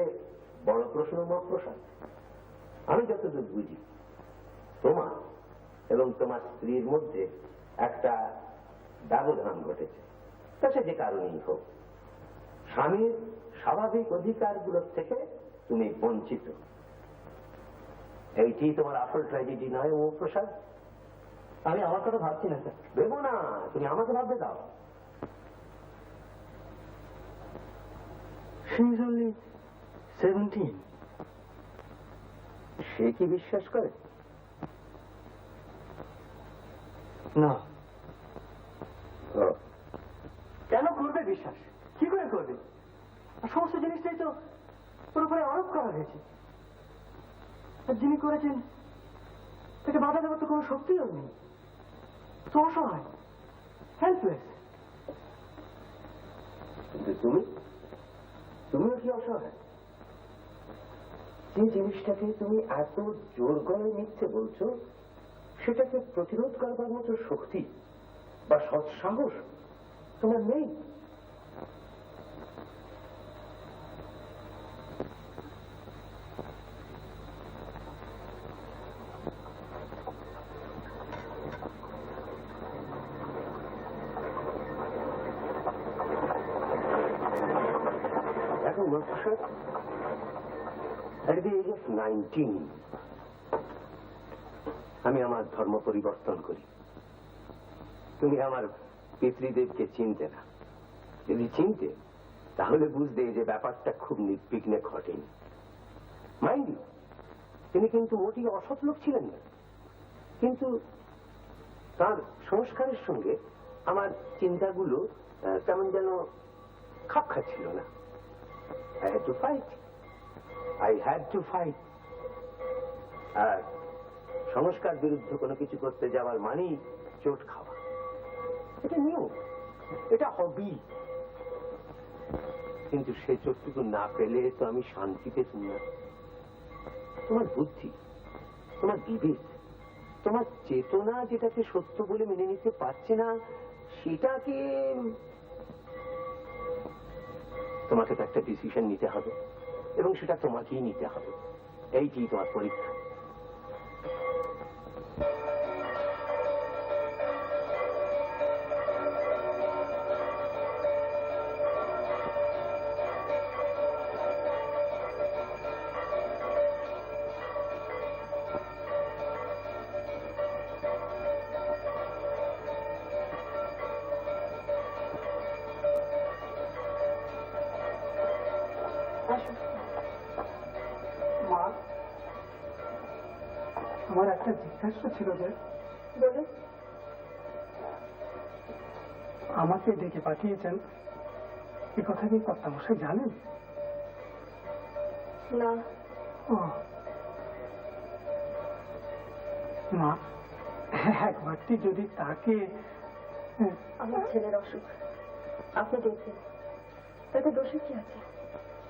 বড় প্রশ্ন মহাপ্রসাদ? আমি যতদূর বুঝি তোমার এবং তোমার স্ত্রীর মধ্যে একটা ব্যবধান ঘটেছে। তা সে যে কারণেই হোক, স্বামীর স্বাভাবিক অধিকারগুলোর থেকে তুমি বঞ্চিত। এইটি তোমার আসল ট্র্যাজেডি নয় মহাপ্রসাদ?
আমি আমার কথা ভাবছি না স্যার।
ভেবো না, তুমি আমাকে ভাবতে দাও।
She is only 17.
সে কি বিশ্বাস করে?
না।
ও,
কেন করবে বিশ্বাস? কি করে করবে? আর সমস্ত জিনিসটাই তো ওর উপরে আরোপ করা হয়েছে। আর যিনি করেছেন তাকে বাধা দেওয়ার তো কোনো শক্তিও নেই। তো অসহায়, হেল্পলেস।
কিন্তু তুমিও কি অসহায়? যে জিনিসটাকে তুমি এত জোর গলায় মিথ্যে বলছো, সেটাকে প্রতিরোধ করবার মতো শক্তি বা সৎসাহস তোমার নেই। এখন মহাপ্রসাদ, at the age of 19 আমি আমার ধর্ম পরিবর্তন করি। তুমি আমার পিতৃদেবকে চিনতে না। যদি চিনতে, তাহলে বুঝতে যে ব্যাপারটা খুব নির্বিঘ্নে ঘটেনি। মাইন্ড ইউ, তিনি কিন্তু মোটেই অসৎ লোক ছিলেন না, কিন্তু তার সংস্কারের সঙ্গে আমার চিন্তাগুলো কেমন যেন খাপ খাচ্ছিল না। I had to fight. আর সংস্কার বিরুদ্ধে কোনো কিছু করতে যাওয়ার মানেই চোট খাওয়া। এটা নিয়ম, এটা হবি। কিন্তু সে চোটটুকু না পেলে তো আমি শান্তি পেতাম না। তোমার বুদ্ধি, তোমার বিবেক, তোমার চেতনা যেটাকে সত্য বলে মেনে নিতে পারছে না, সেটাকে তোমাকে তো একটা ডিসিশন নিতে হবে, এবং সেটা তোমাকেই নিতে হবে। এইটি তোমার পরীক্ষা।
আসো।
মা, আমার একটা জিজ্ঞাসা ছিল যে
বলুন।
আমাকে ডেকে পাঠিয়েছেন, এ কথা কি কর্তামশাই জানেন?
না,
ও মা, একবারটি যদি তাকে
আমার ছেলের অসুখ আপনি দেখছেন, তাতে দোষের কি আছে?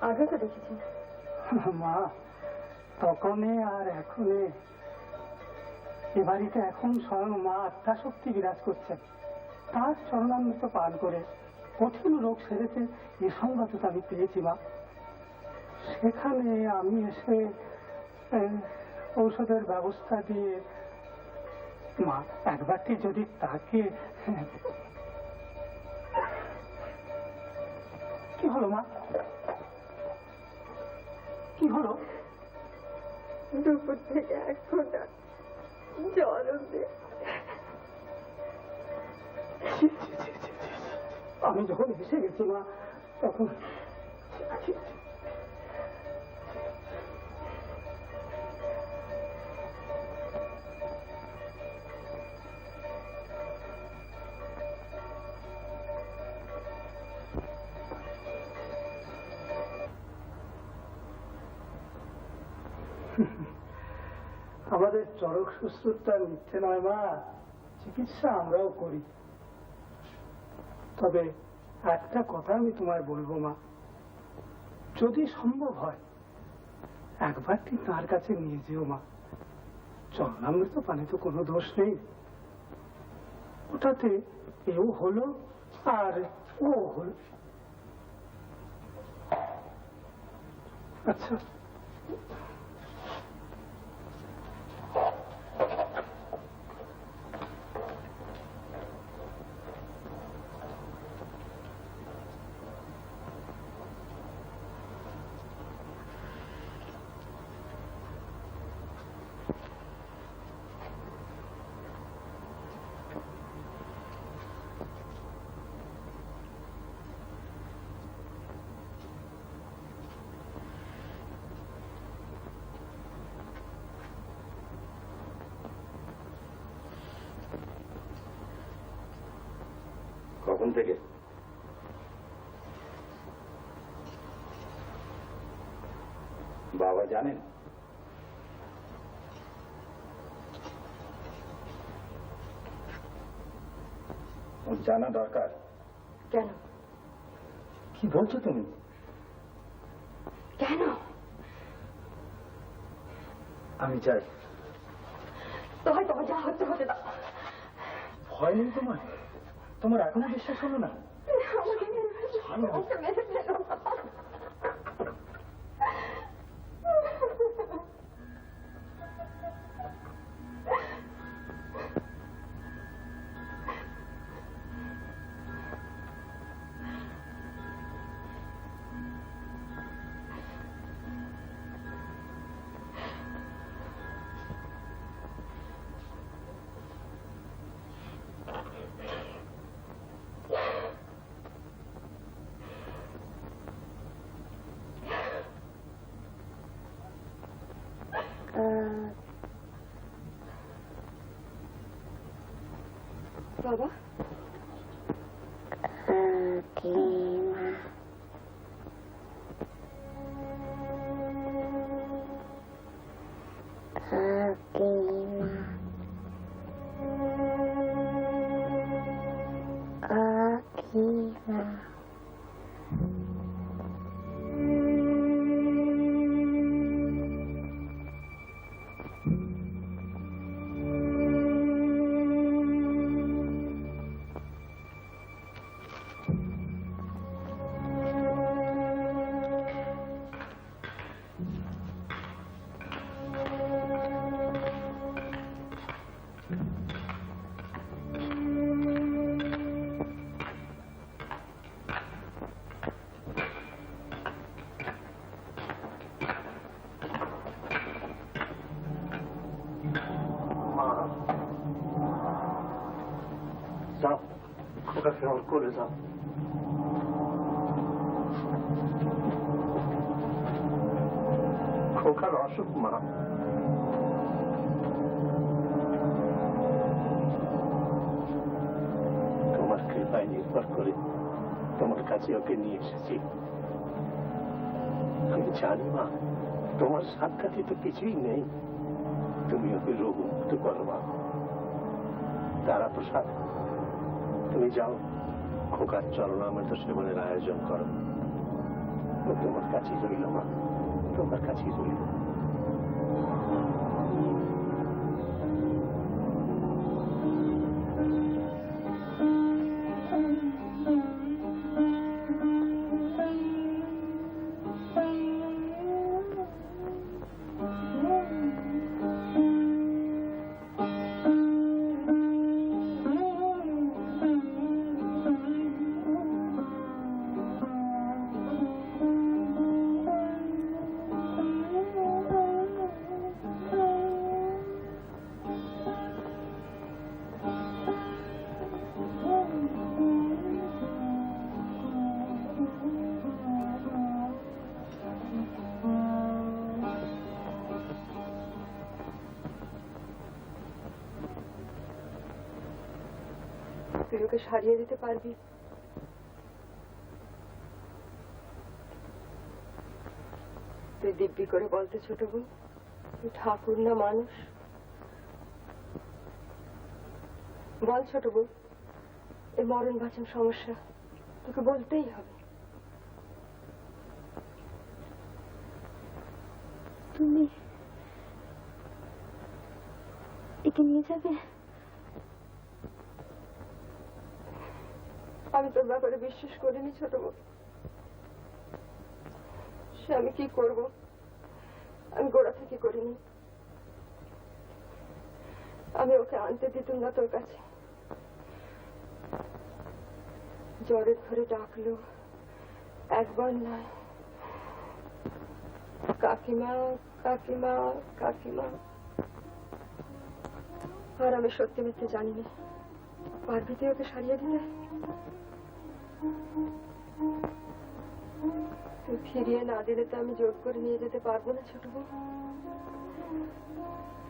আগে তো দেখেছেন।
মা, তখনে আর এখনে এ বাড়িতে এখন স্বয়ং মা আত্মাশক্তি বিরাজ করছেন। তার চরণামৃত পান করে কঠিন রোগ সেরেছে, এ সংবাদ তো আমি পেয়েছি মা। সেখানে আমি এসে ঔষধের ব্যবস্থা দিয়ে, মা একবারটি যদি তাকে কি হলো মা, কি হলো?
দুপুর থেকে এক ফোঁটা জল অব্দি
আমি যখন এসে গেছি মা, তখন আমাদের চরক সুশ্রুতটা মিথ্যে নয় মা, চিকিৎসা আমরাও করি। তবে একটা কথা আমি তোমায় বলবো মা, যদি সম্ভব হয় একবারটি তার কাছে নিয়ে যেও মা। চরণামৃত পানে তো কোনো দোষ নেই, ওটাতে এও হলো আর ও হলো। আচ্ছা,
কখন থেকে? বাবা জানেন? ওর জানা দরকার।
কেন?
কি বলছো তুমি?
কেন?
আমি চাই।
তোমার তোমার যা হচ্ছে হতে দাও।
ভয় নেই তোমার? তোমার এখনো বিশ্বাস হলো না?
আমাকে মেরে ফেলো না। বাবা,
যাও, ওটাকে আমার কোলে যাও।
খোকার অসুখ মা। তোমার কৃপায় নির্ভর করে তোমার কাছে ওকে নিয়ে এসেছি। আমি জানি মা, তোমার সাক্ষাৎ তো কিছুই নেই। তুমি ওকে রোগ মুক্ত করো মা। তারা প্রসাদ, তুমি যাও খোকার চরণামৃত সেবনের আয়োজন করো। ও তোমার কাছেই রইল মা, তোমার কাছেই রইল।
তুই ওকে সারিয়ে দিতে পারবি? তুই দিব্যি করে বলতে ছোট বোন, তুই ঠাকুর না মানুষ? বল ছোট বোন, এই মরণ বাঁচন সমস্যা তোকে বলতেই হবে।
তুমি একে নিয়ে যাবে?
আমি তোর ব্যাপারে বিশ্বাস করিনি ছোট বোন। সে আমি কি করব, আমি গোড়া থেকে করিনি। আমি ওকে আনতে দিতাম না তোর কাছে। জ্বরের ধরে ডাকলো, একবার নয়, কাকিমা কাকিমা কাকিমা। আর আমি সত্যি মিথ্যে জানি না। পারবি তুই ওকে সারিয়ে দিলে? তুই ফিরিয়ে না দিলে তো আমি জোর করে নিয়ে যেতে পারবো না ছোট বোন।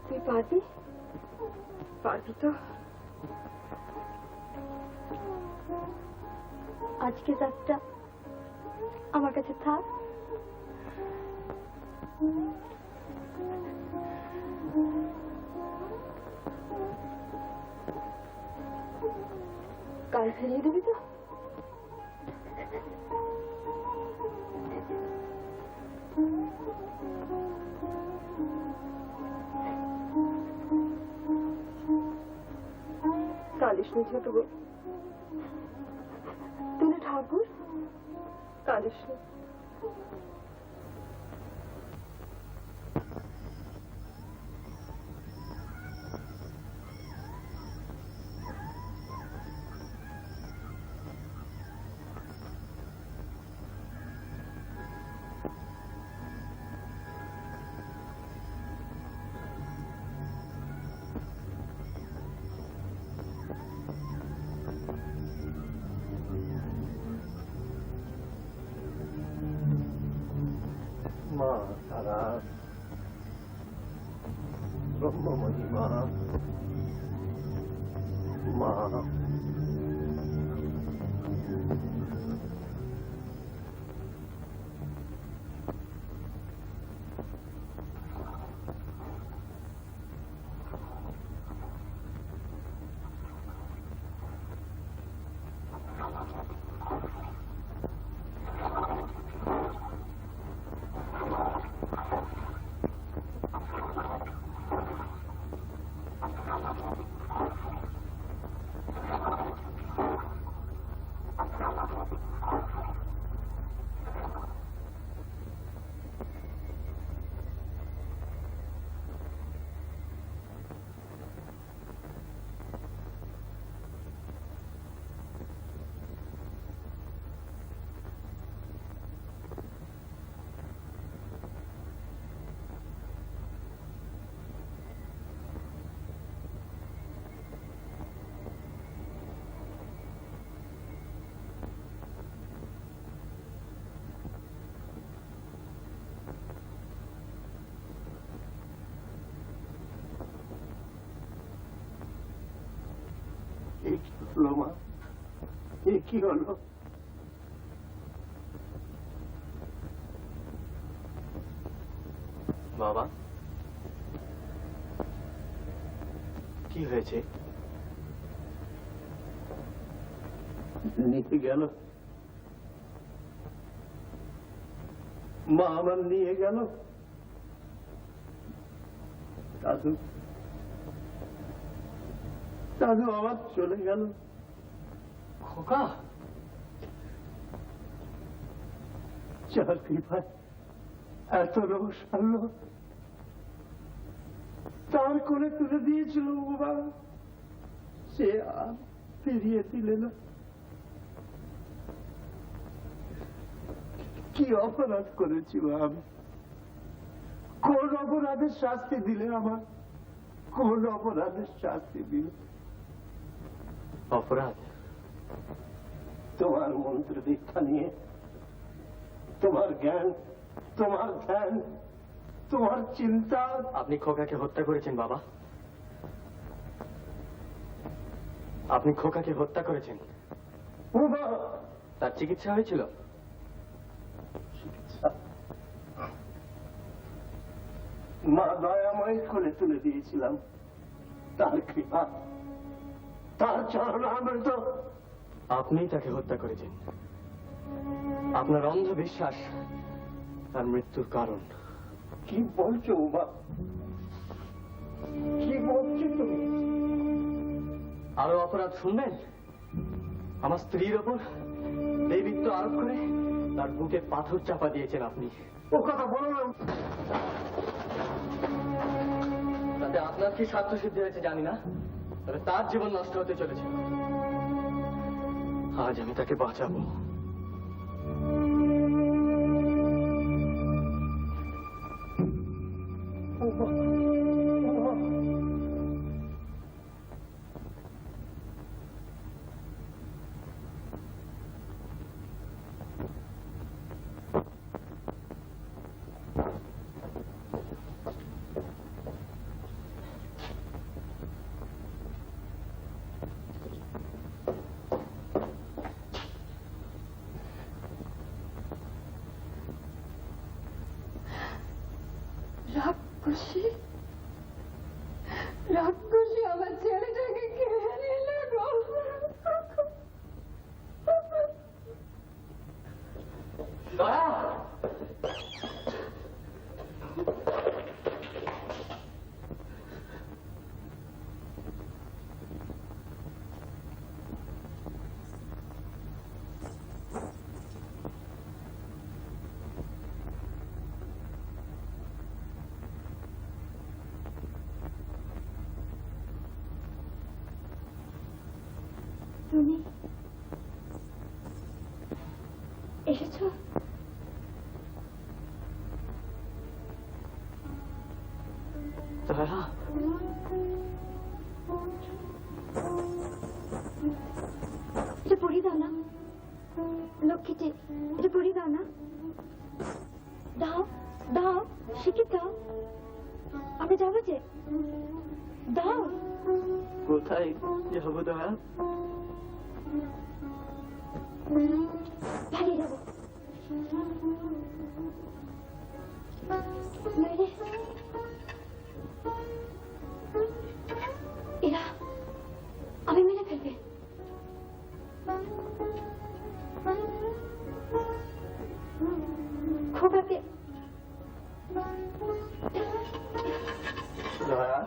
তুই পারবি? পারবি তো?
আজকে রাতটা আমার কাছে থাক।
কাল ফিরিয়ে দিবি তো? কাঁদিস নি ছোট বোন, তুই ঠাকুর, কাঁদিস নি।
মা তারা, ব্রহ্মময়ী মা, মা হলো মা? এ কি হলো?
বাবা, কি হয়েছে?
নিয়ে গেল মা, আমার নিয়ে গেল। দাদু দাদু আমার চলে গেল।
খোকা,
যার কৃপায় এত রোষ আনলো, তার করে তুলে দিয়েছিল বাবা, সে আর ফিরিয়ে দিলে না। কি অপরাধ করেছি আমি? কোন অপরাধের শাস্তি দিলে আমার? কোন অপরাধের শাস্তি দিলে?
অপরাধ?
তোমার মন্ত্র দীক্ষা নিয়ে, তোমার জ্ঞান, তোমার ধ্যান, তোমার চিন্তা।
আপনি খোকাকে হত্যা করেছেন বাবা, আপনি খোকাকে হত্যা করেছেন।
বাবা,
তার চিকিৎসা হয়েছিল?
মা দয়াময় করে তুলে দিয়েছিলাম, তার কৃপা, তার চরণামৃত।
আপনিই তাকে হত্যা করেছেন। আপনার অন্ধবিশ্বাস তার মৃত্যুর কারণ।
কি বলছো মা? কি বলছো তুমি?
আরো অপরাধ শুনবেন? আমার স্ত্রীর ওপর দেবীত্ব আরোপ করে তার বুকে পাথর চাপা দিয়েছেন আপনি।
ও কথা বলো না।
তাতে আপনার কি স্বার্থ সিদ্ধি হয়েছে জানি না, তবে তার জীবন নষ্ট হতে চলেছে। আজ আমি তাকে বাঁচাবো।
রাক্ষসী, রাক্ষসী আমার ছেলেটাকে কেড়ে নিলে গো।
দয়া,
তুমি এসেছো?
দয়া,
এটা পড়িয়ে দাও না লক্ষ্মীটি, এটা পড়িয়ে দাও না। দাও দাও, শিখে দাও, আমরা যাবো যে। দাও।
কোথায় যাবো দয়া?
ভালো যাবো। নইলে এরা আমি মেরে ফেলবে। খোকাকে
দয়া,